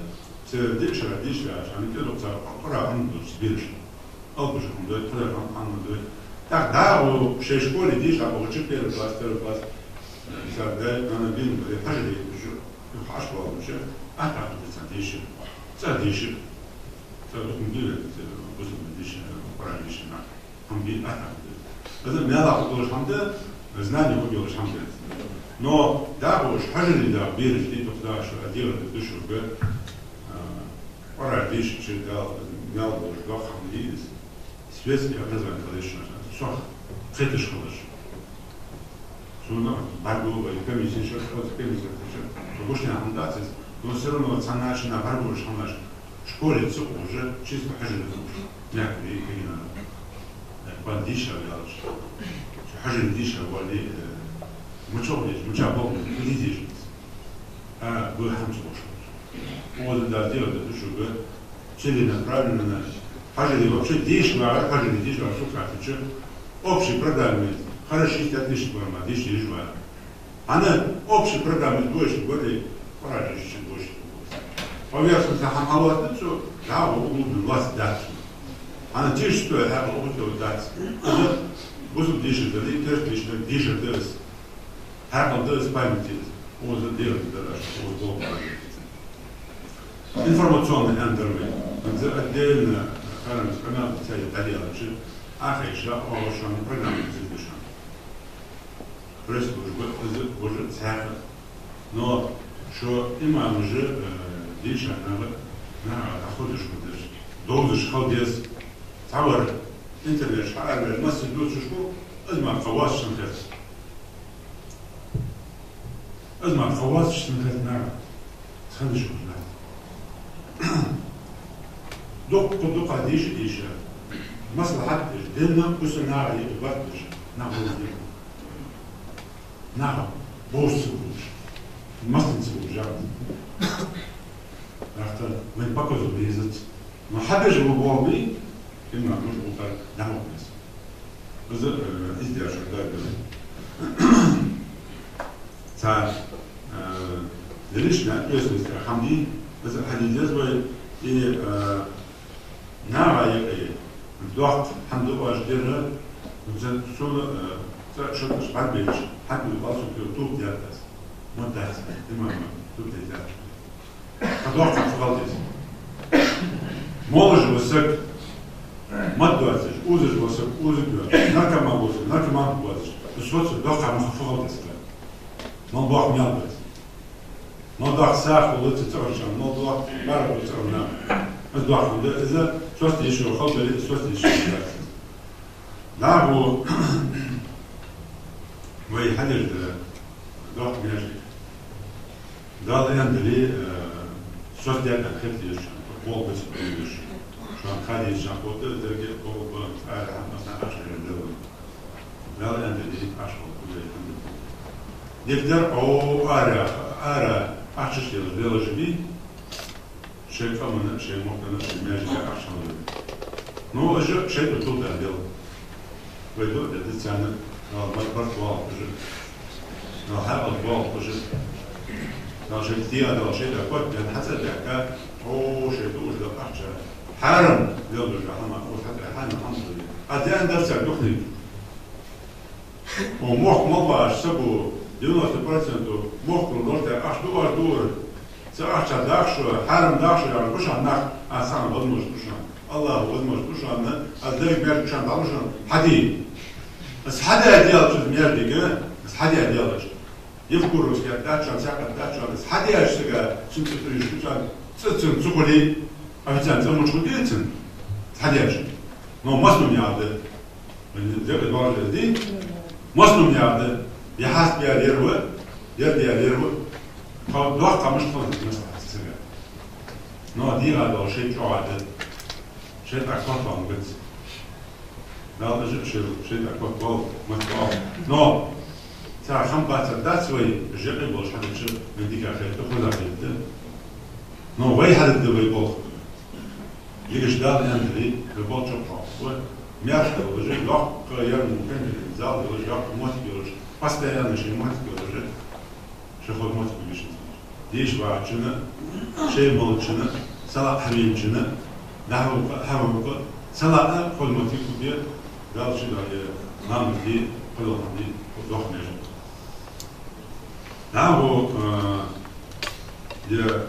те дешево عشان كده صار قرا عنده سبيرش او بش هم ده طلع عنده так да у шей школе диш а получил первый класс сада انا بين الحجري شو حاشوا وش اعتقد تسديش تقول لي بس بديش قرا ديش هم بيتعب هذا ما لا أقولش حمده زناني هو بيقولش حمده но да уж حجري да بيرش دي تقدر شو أدير تدشوا ب قرا ديش شدال نال уж да حمديس سويسكي образование конечно صح خيتش خلاص شو نعم بعده كمية شو كمية وش نعم داتس но все равно ценاشنا بعده уж حماش школе уже чисто حجري نعم и ديشة ولا شو حاجة ديشة ولا مشابه ليديش بخمس قرش هو ده ديو ده شو بقى شيء направлено حاجة اللي вообще ديش ولا حاجة ديش ولا شو كاتب شو общий программе хорошо отлично говорим диш диш вала она общий программе больше говорит правильно еще больше поверхность хамалат что да вот власть дальше أنا تيجي شو هذا الوقت ودات بس بديش ده ديش ديش ده هذا ده سبايمتيز هو ده دير ده هو ده информационный эндермей ده отдельно خلينا نسمع تاعي تاعي شيء آخر شيء هو شو программа تزيدشان بس уже سهل но شو إما уже ديش أنا أخذش بدش دوزش خالديس تصور انت اللي شحال الممثل دوت شكون ازمع خواص شنخس ازمع خواص شنخس نعم تخلي شو لا دوق قديش مصلحة ديننا وسنا يتبرج نعم نعم بوس سوج مصلحة سوج اختار من بكرة بيزت ما حدش بوابي إما مش مقال نعم بس إزدي عشان ده ليش نعيش حمدي بس الحديث и نعاية الوقت الحمد لله أجدره وزاد سولا شو تشبع بيش حتى يبغى توب ديالتاس ما داس تمام توب ديالتاس الوقت فغلطيس молож высок мат дуасыш узыш высок узык дуаш наркоман высок наркоман дуасыш соци дока махфалдас мон бах мялбас мон дах сах улыцы царшан мон дах барабу царна дах إذا شوست يشوف خلطة شوست يشوف لا هو وي حدر ضغط ماشي ضغط يندري شوست يعمل خلط يشوف بول بس يشوف شو عم خالي يشوف قلت درجة بول بس على مثلا 10 دولار ضغط يندري 10 يقدر أو أرى 10 دولار جبي شيء كمان شيء ممكن شيء ماشي عشان نو أجر شيء بتقول ده ديال ويدو ده تسأنا ما برضو واقع بجد ما حابب واقع بجد ما شيء كتير ده شيء ده قد يعني حسب ده أو شيء تقول ده أحشى حرم ديال ده حما أو حتى حنا الحمد لله أديان درس دخلي ومخ مطلع سبو 90% مخ كله أشدور دور سأحشى داخشوا حرم داخشوا يعني كوش عنك أسان بدمش كوشان الله بدمش كوشان أذلك بير كوشان دالوشان حدي بس حدي أديال شو ميردي كه بس حدي أديالش يفكروا بس كده داتشان ساكت داتشان بس حدي أشتغل شو تريش كوشان تسن تقولي أبيتان زمان شو ديتن حدي أش نو مسلم يعده من ذاك الدور الذي مسلم يعده يحاسب يا ليروه يردي يا ليروه فالواقع مش طلعت مثلا السجن نوع دي هذا شيء قاعد شيء أكبر عن بس لا أجد شيء أكبر ما تقول نوع ترى خم بعد ده سوي جرب ولا حد شيء بديك أخير تأخذها كده نوع وين حد ده بيبغى يجيش ده أندري بيبغى شو مياش ده وجه لا كير ممكن زاد وجه ما تقولش بس ده أنا شيء ما تقولش شو خد ما تقولش ديش واحدنا شيء مالشنا سلا حبيبنا نحو حمامك سلا خد ما تقول قال شو ده نعم دي كله دي وضح نجم نحو يا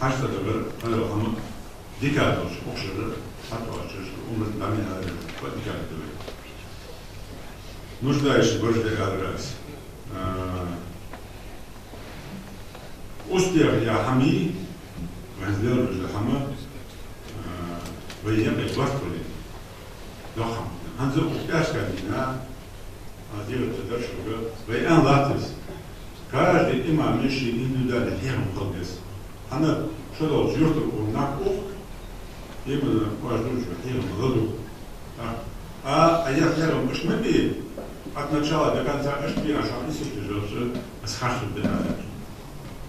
حشد دبر هذا هم ديكادوش أخشر حتى أخشر عمر نامي هذا ديكاد دبر نوش دايش برج ديكاد رأس أستير يا حمي وهذا رجل حما ويجمع الوقتلي لحم هنزل أشكال هنا هذه التدرج ويان لاتس كارد إما مشي إنه ده الحين مخلص أنا شو لو جرت وناقو يمكن واجدوش الحين مغلو أيام يوم مش مبي от начала до конца أشبي عشان يصير أسخاف بالنهار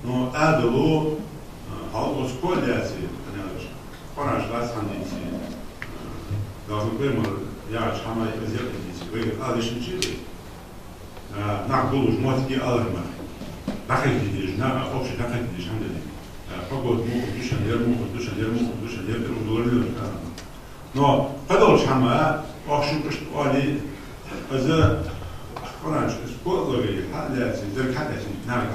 но أدلو هالوس كولياتي أنا قرناش لاس عندي لازم بيمر يعيش حما يزيد عندي وين هذا شيء شيء نعقولش موتي ألرما دخل ديش نا أوبش دخل ديش عندي فقط مو دوشن يرمو دولار но هذول حما أخشوا كشت قالي إذا قرناش سكولوي حالاتي ذلك حالاتي نعرف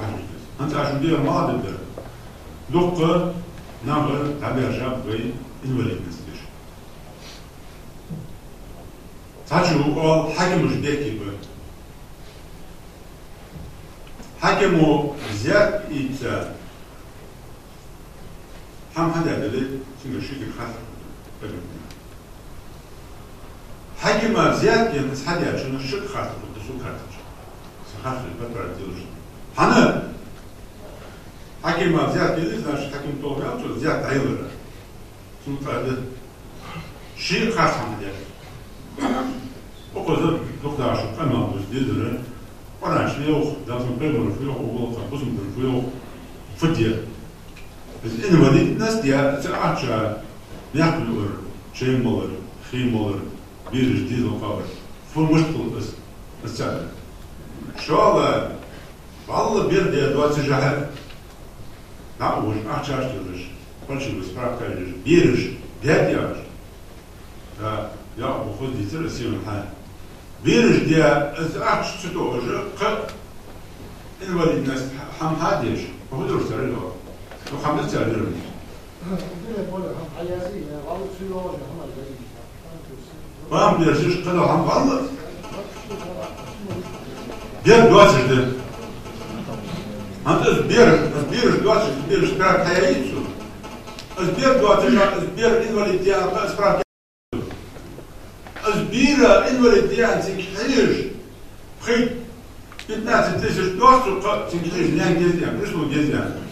أنت عشان دير ما تقدر دقة نعمل تعبير جاب وين الولد نسيش تاجو قال حكم مش ديكي بقى حكموا زياد إيتا هم هذا اللي سنجر شيء خاطر حكم زياد ينس هذا عشان الشق خاطر الدسوق خاطر البتر ديلوش هنا حكم زياد يدرس ناش حكم طوبي أو زياد عيلر سنت هذا شيء خاص عن هذا وقصد دكتور عشان كمان بس ديدر وأنا شليوخ لازم بيمر فيوخ وغلط قسم فيوخ فدية بس إنه ولي الناس ديا ترعش يأكلوا شيء مولر خي مولر بيرج ديزل قابل فو مشكل بس السعر شو والله بير ديا 20 جهة نعوش أحشاش تدرش Фальшивый справка берешь, дядя, я уходить Россию на берешь, где что уже инвалидность хам хадиш, походу старый تو خمسة تعلم. ما بيرجعش قدر هم غلط. بير دواسش ده. أنت بير دواسش بير سبراك حيايتسو. بير دواسش بير إنواليديا سبراك. بير إنواليديا تنكحيش. خير. بتناسب تيجي دواسش تنكحيش نيان جزيان. مش هو جزيان.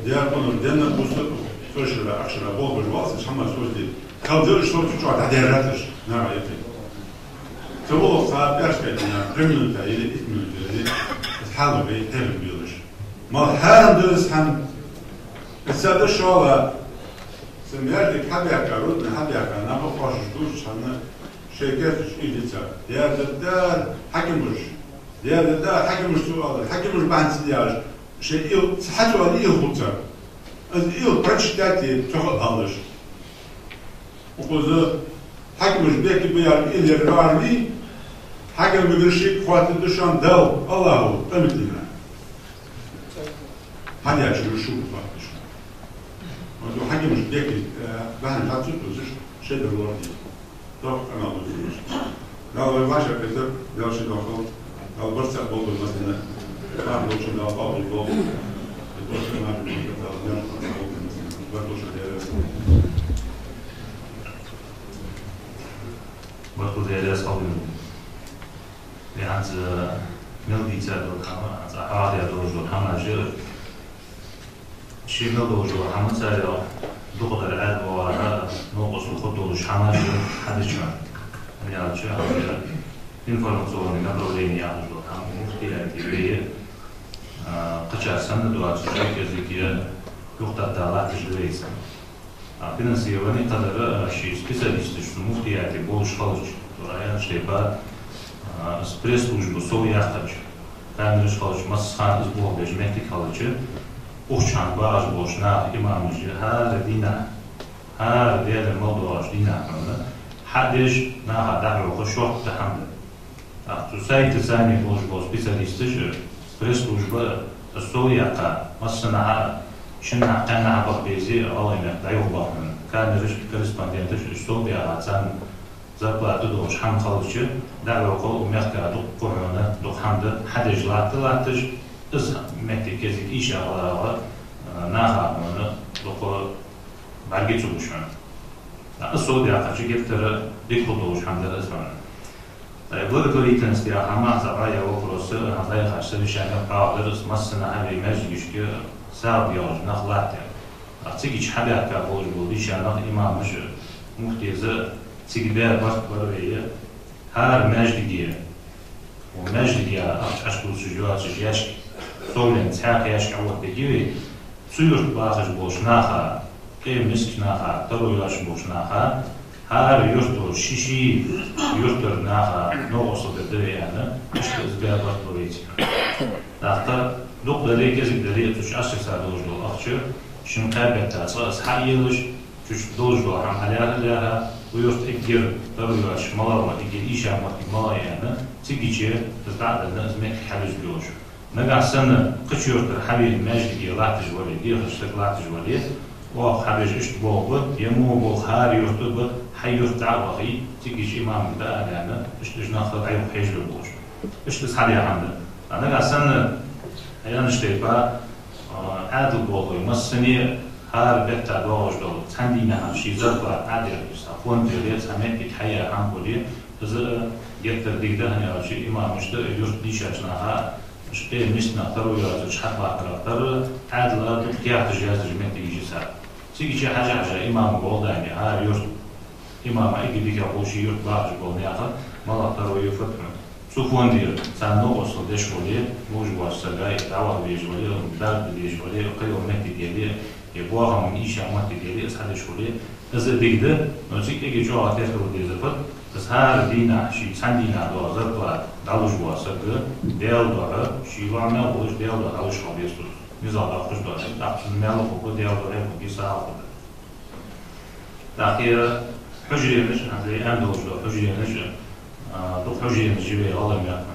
Diğer konu denen bu sözler akşama bol bol varsa şamar sözleri kaldır işte şu çoğu da değerlidir ne ayeti. Tabii saat perspektifine kriminalite ile itminite halı ve terim bilir. Mal her ders hem mesela şöyle semiyerdik haber karut ne haber kana bu hoşdur sana şirket işleyecek. Diğer de hakimmiş. Diğer de hakimmiş sualır. Hakimmiş bahsediyor. Şey sıhhat var iyi olacak. Az iyi pratikte çok alır. O kozu hakimimiz belki bu yer ileri var mı? Hakim bir şey kuatı düşen dal Allahu ümitine. Hadi açılır şu kuatı. O hakimimiz belki ben hatır özür şeyler var diye. Çok anlamıyoruz. Daha başka bir de bir şey daha. Daha varsa buldu mesela. Var doçun da bağlı bol. Doçun var bir de daha var doçun değerli. Bakın değerli sağlıyorum. Yani milli çağda kalan, ağrıya doğru hamacı. Şimdi doğru hamacı doğru el var. Noqosul xuduluş hamacı hadis var. Yani şu informasyonu kadroleni yapıyor. Muhtemelen قشاسن دوات شيء كذا يقطع دالات جلويس. فينانسيوني قدر شيء سبيشاليست شو مفتياتي بولش خالص. ورايا شيء بعد سبريس وجبه سوي يحتاج. كان خالص مسخان أسبوع بجمعتي خالص. وشان باج بوشنا إمامج هذا دينا هذا ديال الموضوع دينا حدش نها دعوة خشوع تحمل. تساعد تسامي بولش سبيشاليست Press служба Сояка, Массанаха, Шина Канаха Бахбези, Алайна, Дайубахман, Канериш, корреспонденты, Собия, Ацан, зарплату до Шхамхалчи, Дагоко, Мерка, Духана, Духанда, Хадиш Латиш, из Мектикезик Иша, Наха, Духо, Баргицушан. Собия, Хачигектера, Дикудуш, Хамда, Благотворительность Хама забрала вопросы, она хочет решать правду, смысла на межлюшке, сабьёж, нахлате. А цигич хабяка боже был, еще нах имам же, мухтеза, цигбер бахтварвее, хар межлиге, у межлиге, ашку сужуачи яшки, солен цяк яшки вот бегиви, цуюр бахаш бош наха, кемиск наха, второй яш бош наха. Her yurtdur, şişi yurtdur naha, ne olsa da yani, işte izgabat boyutu. Hatta doktorlar gezikleri tuş aşırsa doğru akçı, şimdi kaybette asas hayırlış, tuş doğru ham alâhâ, bu yurt ekir, tabiyaş, malava ekir, işamak mala yani, tikici, tızdağda izmek halüz görüş. Negasını kıç yurtdur, habir mecligi latış vali, yırtıştık latış vali, o habir işte boğu, yemu boğu har yurtdur, حيوت تعبقي تيجي إمام ده يعني إيش ناخذ عيوب حيج للبوش إيش تصحى عنده أنا قاسنا هي نشتيبا عادل بوقي مسني هار بيت عدوش دول تندينا شيء زرقا عادل يسافون بيريت همين بحياة عم بولي إذا يقدر ديده هني شيء إمام مش ده يرد ديش أجناها مش ده مشنا تروي يا شحط باكر تر عادل تكيا تجهز جميع تيجي سار تيجي حاجة إمام بول يعني هار يرد İmam İgidike hoşi yurt bağcı bolniyata malaklar oyu fıtmı. Sufun diyor, sen ne olsun deşkoli, muj vasagay, dava vejvali, dard vejvali, kıyometi geli, bu ağamın işi amati geli, sadeşkoli. Azı digde, nözik egi çoğa tehkulu dezifat, az her dina, sen dina doğa zırtla daluj vasagı, del doğa, şivana oluş del doğa daluş kalıyorsunuz. نزال خوش داره داخل میال خوب دیار داره خوبی سال خوب داخل حجری نش عندي اندوج حجری نش دو حجری نجيبه الله میاد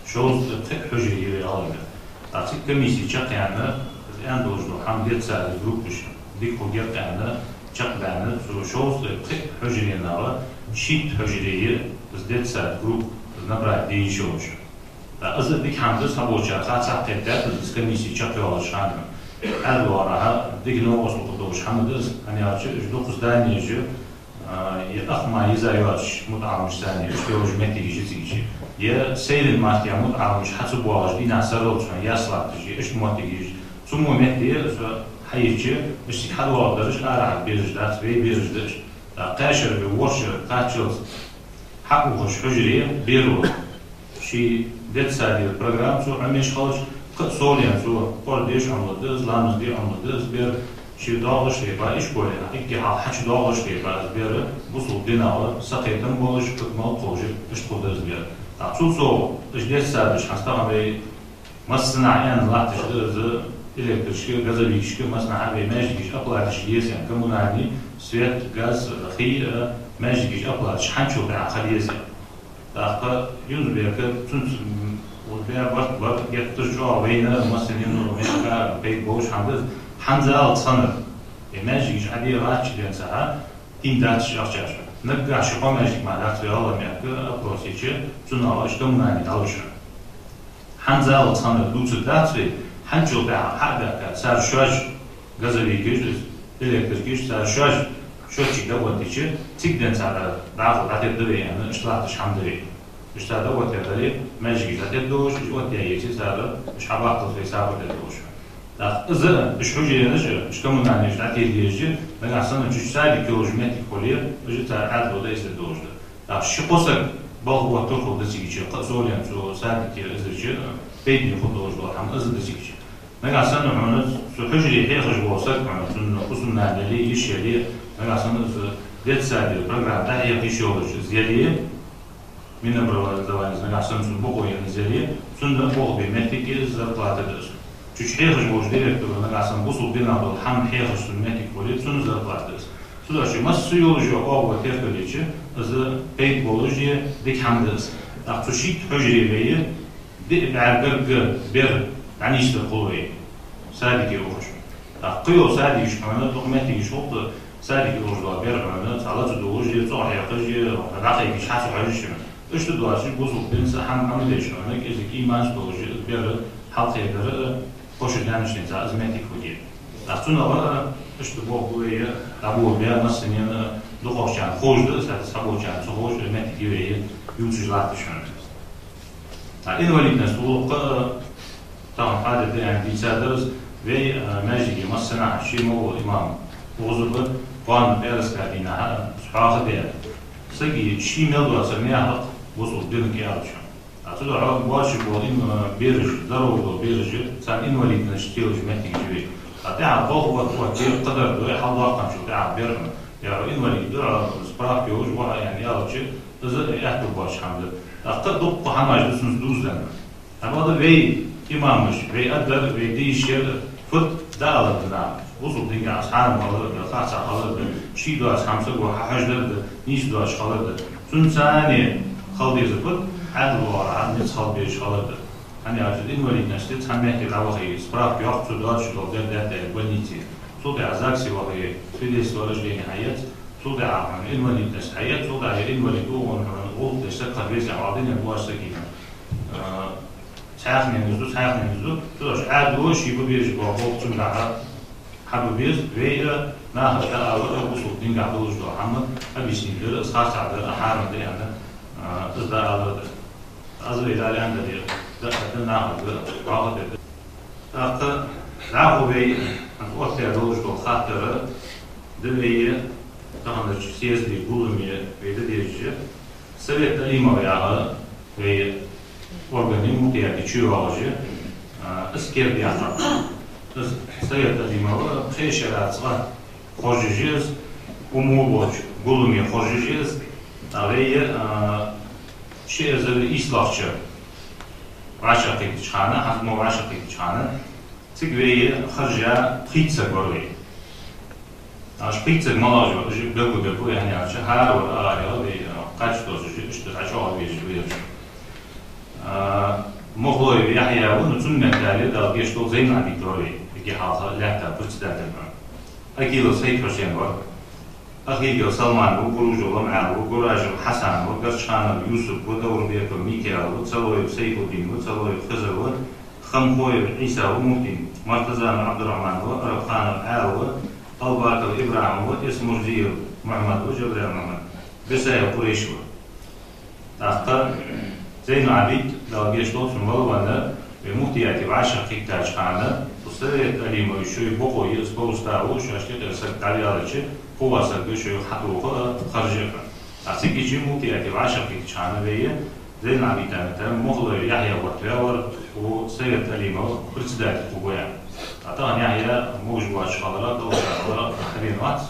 شوز تك حجری یه الله داخل کمیسی چه کنه اندوج هم دیت سال گروپش دیک خوگیر کنه چه کنه شوز تك حجری ناله شیت حجریه دیت سال گروپ نبرد دیشوش از دیک هم دست هبوچه خاصه تدت از کمیسی چه پیالشان الوارها دیگه نو اصل خودش هم دست انیارچه دو خدانیجه أخما يزايوش متعامش ثاني إشتوج متى يجي يا سيد الماركة متعامش حسب واجد دينا سروش يا صلاة تجي إيش موتى يجي ثم متى حيجي إيش حد واقدرش أرعى بيرجدات بيرجدش قاشر بورش قاشر حقوقش حجري بيرو شيء ديت سادي البرنامج سو عميش خالص سوريا سو قرديش عملدز لامز دي عملدز بير شيء داغش ليبا إيش بقوله إنك حاج داغش ليبا زبير بوصل ديناله سقيتم بولش كتمال توجي إيش بقول زبير تعصو إيش ديت سادش حسنا بي مصنعين لا تشتغل إلكتريكي غازليشكي مصنع بي ماجيش أبلاتش يسيان كموناني سويت غاز خي ماجيش أبلاتش حنشو بيع خليزي داخل يوزبير كتنس والبيع وقت يكترجوا بين مصنعين ومشكا بيت بوش عندز حنزال صنر ماجيش عادي راتش لين ساعة تين داتش أخشاش نقع شقا ماجيك مع دات في الله مياك أبروسيتش تناو اشتمناني دالشن حنزال صنر دوت دات في حنجو بيع حدا سار شواج غازلي جيش إلكتريكيش سار شواج شوتشي دوتيش تقدر سار بعض عدد دري يعني اشتراطش حمدري اشتراط دوت يدري ماجيك عدد دوش وتيجي سار مش حباط في سار دوش إذا إيش حجي نجى إيش كمان يعني إيش عتيد يجي نجى أصلاً إيش سادي كيلوجمتر كولير إيش تعاد وده يصير دوج ده شو قصة بعض تأخذ دزيجي قصور يعني شو سادي كير إزرجي بيدي يأخذ دوج ده هم إزر دزيجي نجى أصلاً عملت شو حجي هي خش بوسط عملت إنه قصنا دليل إيش يلي نجى أصلاً ديت سادي البرنامج ده هي في شغل زيادة من أمر الزواج نجى أصلاً شو بقول يعني زيادة سند بقول بمتى كير زرقات درس چوش حیرش بوش دیرکتور نگاسم بوسو دینابل هم حیرش سنتی کولی سون زرقاتس سوداشی ماس سویولوژی آب ترکلیچی از بیت بولوژی دیک همدست دکتوشیت حجری بیه دی بعرق بر عنیشتر قلوی سادی کی روش دقیق سادیش همه دکمنتی شوت سادی روش دار بر همه سالات دولوژی صحیح قضیه دقیقی شخص حجرش اشت دواشی بوسو دینس هم دیش همه که ایمانش دولوژی بر حالت داره خوشی دانشین زمینی کودی. دستون آور اشتباه بوده دبور بیا مثلا دو خوشان خوش دست سبوچان سوش زمینی کیه یوزش لاتشون. این ولی نسبت طبعا حادث يعني بيسادرس في ماجي مثلا شيء مو إمام وظبط قان بيرس كاتينا صحاح ده سجي شيء ملوا سميها وصل دين كيارشون. أتوقع واش بودين بيرج ضروري بيرج سان إن وليد نشتيل جمعتي جوي. أتاع ضوء وتوجه قدر ده حال واقع شو تاع بيرم يعني إن وليد ده سبراك يوج وها يعني يلا شيء إذا يحتو باش حمد. أقدر دق حماش بسنس دوزن. هذا في إمامش في أدر في ديشير فت دالة بنا. وصل دين أصحاب الله خاصة الله شيء ده أصحاب سقوا حاجة نيش ده أشخاص سنساني خالدي زبط. عاد الوراء نتصل بيشغلت أنا أجد إن ولي نشتت هم يحكي العوضي سبراك يوقف تدار شغل ده وليتي صدع زاكسي وهي فيديس ورج لين حياة صدع إن ولي نشت حياة صدع إن ولي دون غلط اشتقى بيسي عوضين البواش سكينة ساعخني نزدو تدارش عاد وش يبو بيرج بوغلط تمنعها حبو بيز ويا ناهر كالأول وصول دين قعدوش دو حمد أبيسني دير إصحاص عدر أحارم دي أنا إصدار على أزوي إلى عند دير دنا بعض أخذ لعبوا بي أنت روج بالخاطر دبي تهند سياس دي بولمي بيدريج سبب تليمة وياها في أورجانيم متيادي شو واجه اسكير بيعطى سبب تليمة خيشات صار خرجيز وموبوج بولمي خرجيز أغير شيء زي إسلافشة عشرة تيجي تشخانة حتى مو عشرة تيجي تشخانة تقوي خرجة قيتسة قروي عش قيتسة ملاجو بقو يعني عش هار والآري هذي قاش توزج اشتر عشوا بيجي مغلوي بيحيى ونتون مكالي دا بيشتو زي ما ديكتوري بيجي حاطة لا تبرتدات أكيد سيد حسين ور أخي سلمان وقروجو ومعه وقراجو حسن وقرشان يوسف ودور بيكو ميكيال وتصلوي سيف الدين وتصلوي خزر خمخوي عيسى وموتين مرتزان عبد الرحمن وربخان العاوة الباقر إبراهيم واسم رزير محمد وجبريل محمد بسايا قريشو تاختا زين عبيد لو بيشتوت من والوانا بمفتياتي بعشر كيكتاج خانة وصلت أليمو يشوي بقو يسبوستاو شاشتك سكت علي على شيء هو سكت شوي حطوه خرجك أسيكي شيء مفتياتي بعشر كيكتاج خانة بيه زين عبيد تام مغلو يحيى وطيور وصلت أليمو برسدات فوقيا أعطاها يحيى موجود شغلات أو شغلات خلينات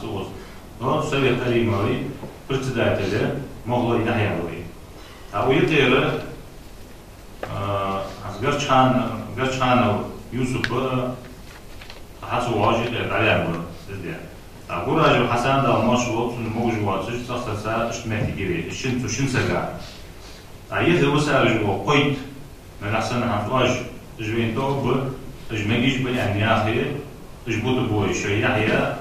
وصلت أليمو برسدات له مغلو يحيى وي أو يطير قرشان يوسف حسوا واجد عليهم زين أقول راجل حسن ده مشروع موجود شخص اجتماعي كبير شن سجع أيه وسائل جو قيد من أحسن هنفاج جوين توب اجمعيش يعني يا أخي اجبود بوي شيء يحيى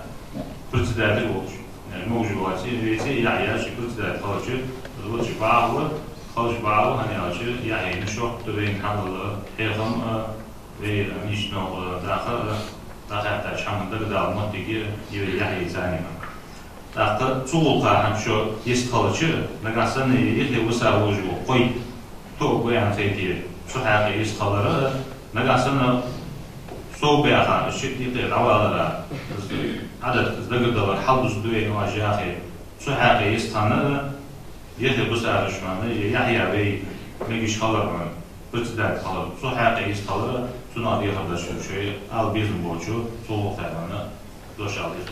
برتدات الوش يعني موجود سي يحيى شيء برتدات خلاص الوش بعضه خالص بعضه هني عشان يعني نشوف تبين حمل هيهم مش نوع داخل تاعشان درجة المنطقة يحيى زاني داخل صوغة هم شو يستخلص نقصنا يحيى وسا وجو قوي تو بيان تيجي شو حاجة يستخلص نقصنا صوب يا خان الشيء يحيى دعوة عدد درجة حلوز دوي نواجه شو حاجة يستخلص يحيى بسعر شمانه يحيى بي ميجيش خالر من بتدات خالر سو حقيقي خالر سو نادي خالر شيء al bizim borcu soğuk fermanı doş alıyor.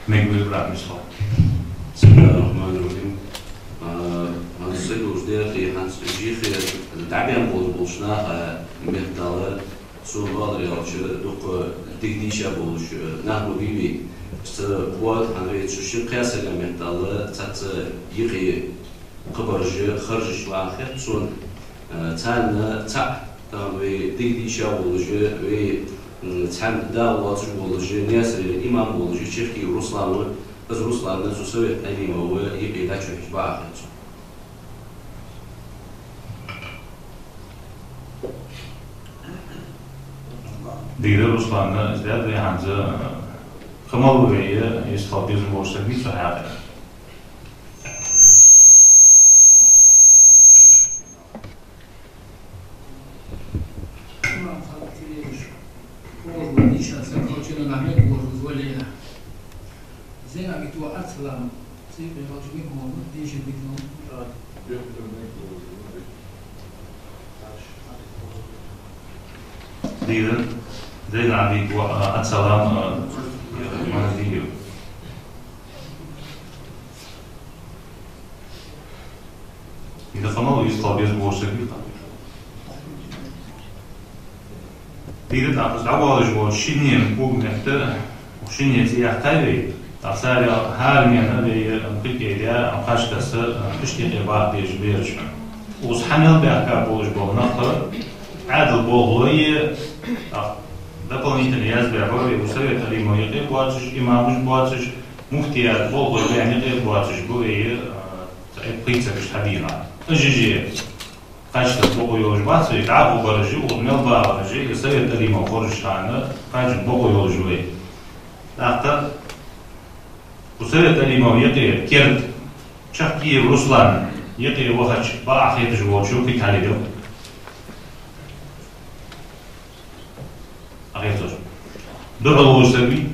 Mekbul bırakmışlar. Bismillahirrahmanirrahim. Hansı uzdiya ki hansı jixi dabiyan boluşna mehdalı soğuğalar yalışı dok teknişe boluşu nahru gibi استواد هنريد شو قياس المثال تات يقي قبرج خرج واخر صون تان تا وي دي شاولج وي تان دا واجب ولج ناس الامام ولج شيخي رسلان از رسلان ناس سوي تعليم هو يقي دا شو واخر دير رسلان ازداد هانزا خمال ويا يستخدم المرسل في حاجة. زين عبيد والسلام منزلي إذا خمالو يستطيع بورسة بيطا إذا تعرف دعوة جوال شينية مكوب نحتر وشينية تيحتاجي تعساري هارمين أبي مقلق إيديا أمخاش كسر اشتيقي بعض بيجبيرش وصحنل بأكا بولج بول نخطر عادل بولغوية дополнительно я сберегаю у совета лимо и платишь имамуш платишь муфтия болго yani платишь bu iyi pizza ştabina ajiji kaçta bolgo yolcu batı da bu barajı o mel barajı совета limo koruşanı kaç bolgo yolcu ve hatta bu совета limo yeti kert çakki Ruslan yeti vahaç ba ahiyet jolcu ki talido دعوة وسبي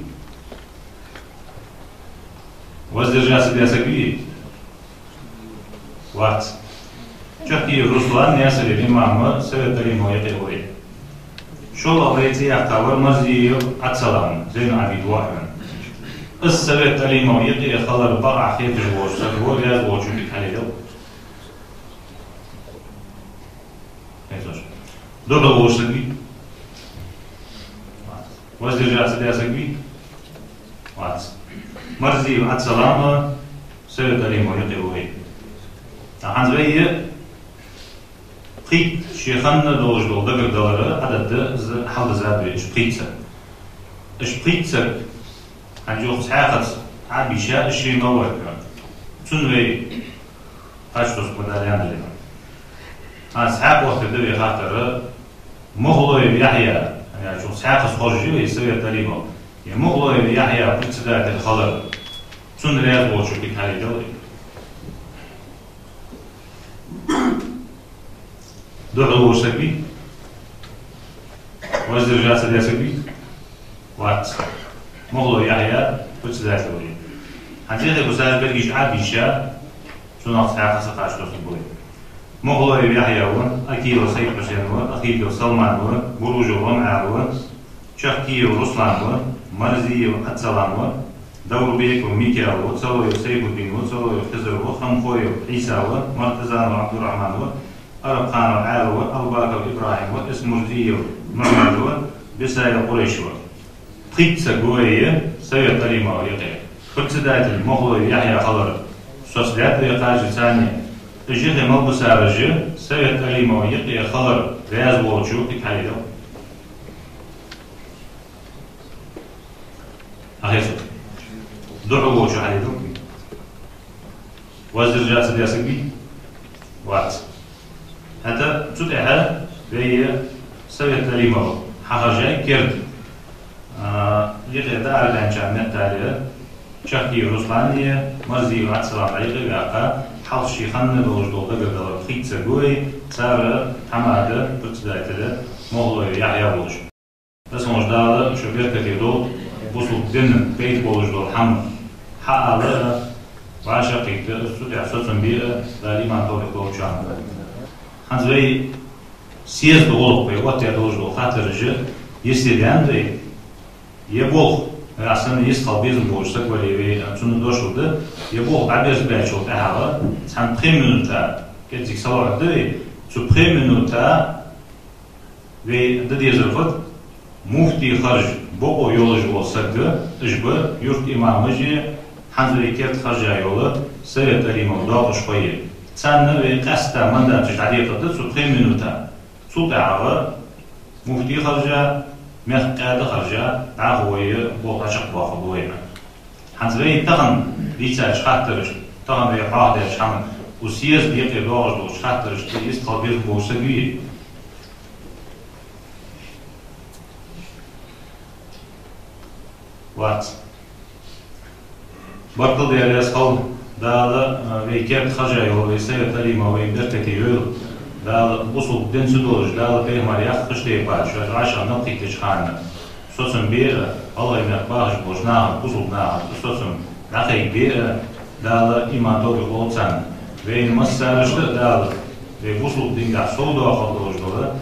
воздержаться для сакви ват чаки Руслан ясали имама советали мои теории شو أريتي أعتبر مزيو أتصلان زين عبيد واحد السويتالي موي خلر بقع خيط جوش سكور يا جوش بيحليل Добро лошади. Воздержаться дясагви. Марзи от салама совет алиму ятевой. Ханзвейе قيت شيخنا دوج دول دقر دولار عدد حال زابي شبقيتسا شبقيتسا هنجوخ سحاقت عبيشا اشري مواد تنوي هاشتوس مداليان لنا سحاق وقت دوي خاطر مغلوي يحيى يعني شوف سحاق خرجي ويسوي تاليمو مغلوي يحيى بتسدات الخلر تن رياض وشو كيك هاي دولي دعو وسكبي وزر جالس يسكبي وات مغلو يحيى بتسدات الخلر هنجي بسال بلقيش عبيشا شو ناقص حاجة سقاش توصل مغلو يحيى ون أكيد وسيد حسين ون أكيد وسلمان ون بروج ون عالون شخكي ورسلان ون مرزي وأتسلان ون دور بيك وميكا وتصلوا يسيب الدين وتصلوا يختزر وخمخوي وعيسى ون مرتزان وعبد الرحمن ون أرب خان وعال ون أبو وإبراهيم ون اسم مرزي ومحمد ون بسايا قريش ون قيت سقوية سيد كلمة ويقيا فكسدات المغلو يحيى خضر سوسدات ويقاج ثانية الجهة ملبسة رجل سويت كلمة ويقيا خضر رياض ووجو كيك هايدو أخيصو دعو ووجو هايدو وزر جاسد ياسقبي وات هذا تدعها بهي سويت كلمة حخرجاي كرد يقيا دار الانشاء من التالية شخصي روسلانية مرزي وعد سلام عيقي وعقا حال شيخان دوج دولة قدر خيط سقوي سارة حمادة برتدايتة مغلو يحيى بولج بس مجدالة شبيرتك يدول بوصل دن بيت بولج دول حمد حقالة وعشاقيك سودع سوتن بيئة دالي ما طولك دول شان هنزوي سيز دولك بي واتيا دوج دول خاطر رجل يستيدان دي يبولغ أصلاً يسقط بيزن بوجتك ولي تون دوشودة يبوه بعدش بيشوف أهلا سان بريمنوتا كتيك سواء ده سو بريمنوتا في ددي زرفت مفتي خرج بوقو يولج وسكة إجبر يرت إمامجي حنزل كيرت خرج يولا سير تريمو داغ شوية سان في قستا مندا تجعليه قد سو بريمنوتا سو تعرف مفتي خرج مخ قاعدة خرجة عهوية بوقت عشق باخذوينا حنزلي تغن ليتاج خاطرش تغن في حاضر شحن وسياس بيقي باغج دوش خاطرش تيس قابل بوسقي وات بطل ديال يسخل دالا ويكيرت خرجة يو ويسير تليما ويبدرتك يول دالا بوصل دين سدوج دالا بيه مريخ خشتي باش عشان نقطي تشخاننا سوسن بيئة الله يمنع باش بوشناها بوصلناها سوسن نقي بيئة دالا إيمان دوبي قولتان وين مسارشت دالا ويبوصل دينجا سودو أخذ دوج دولا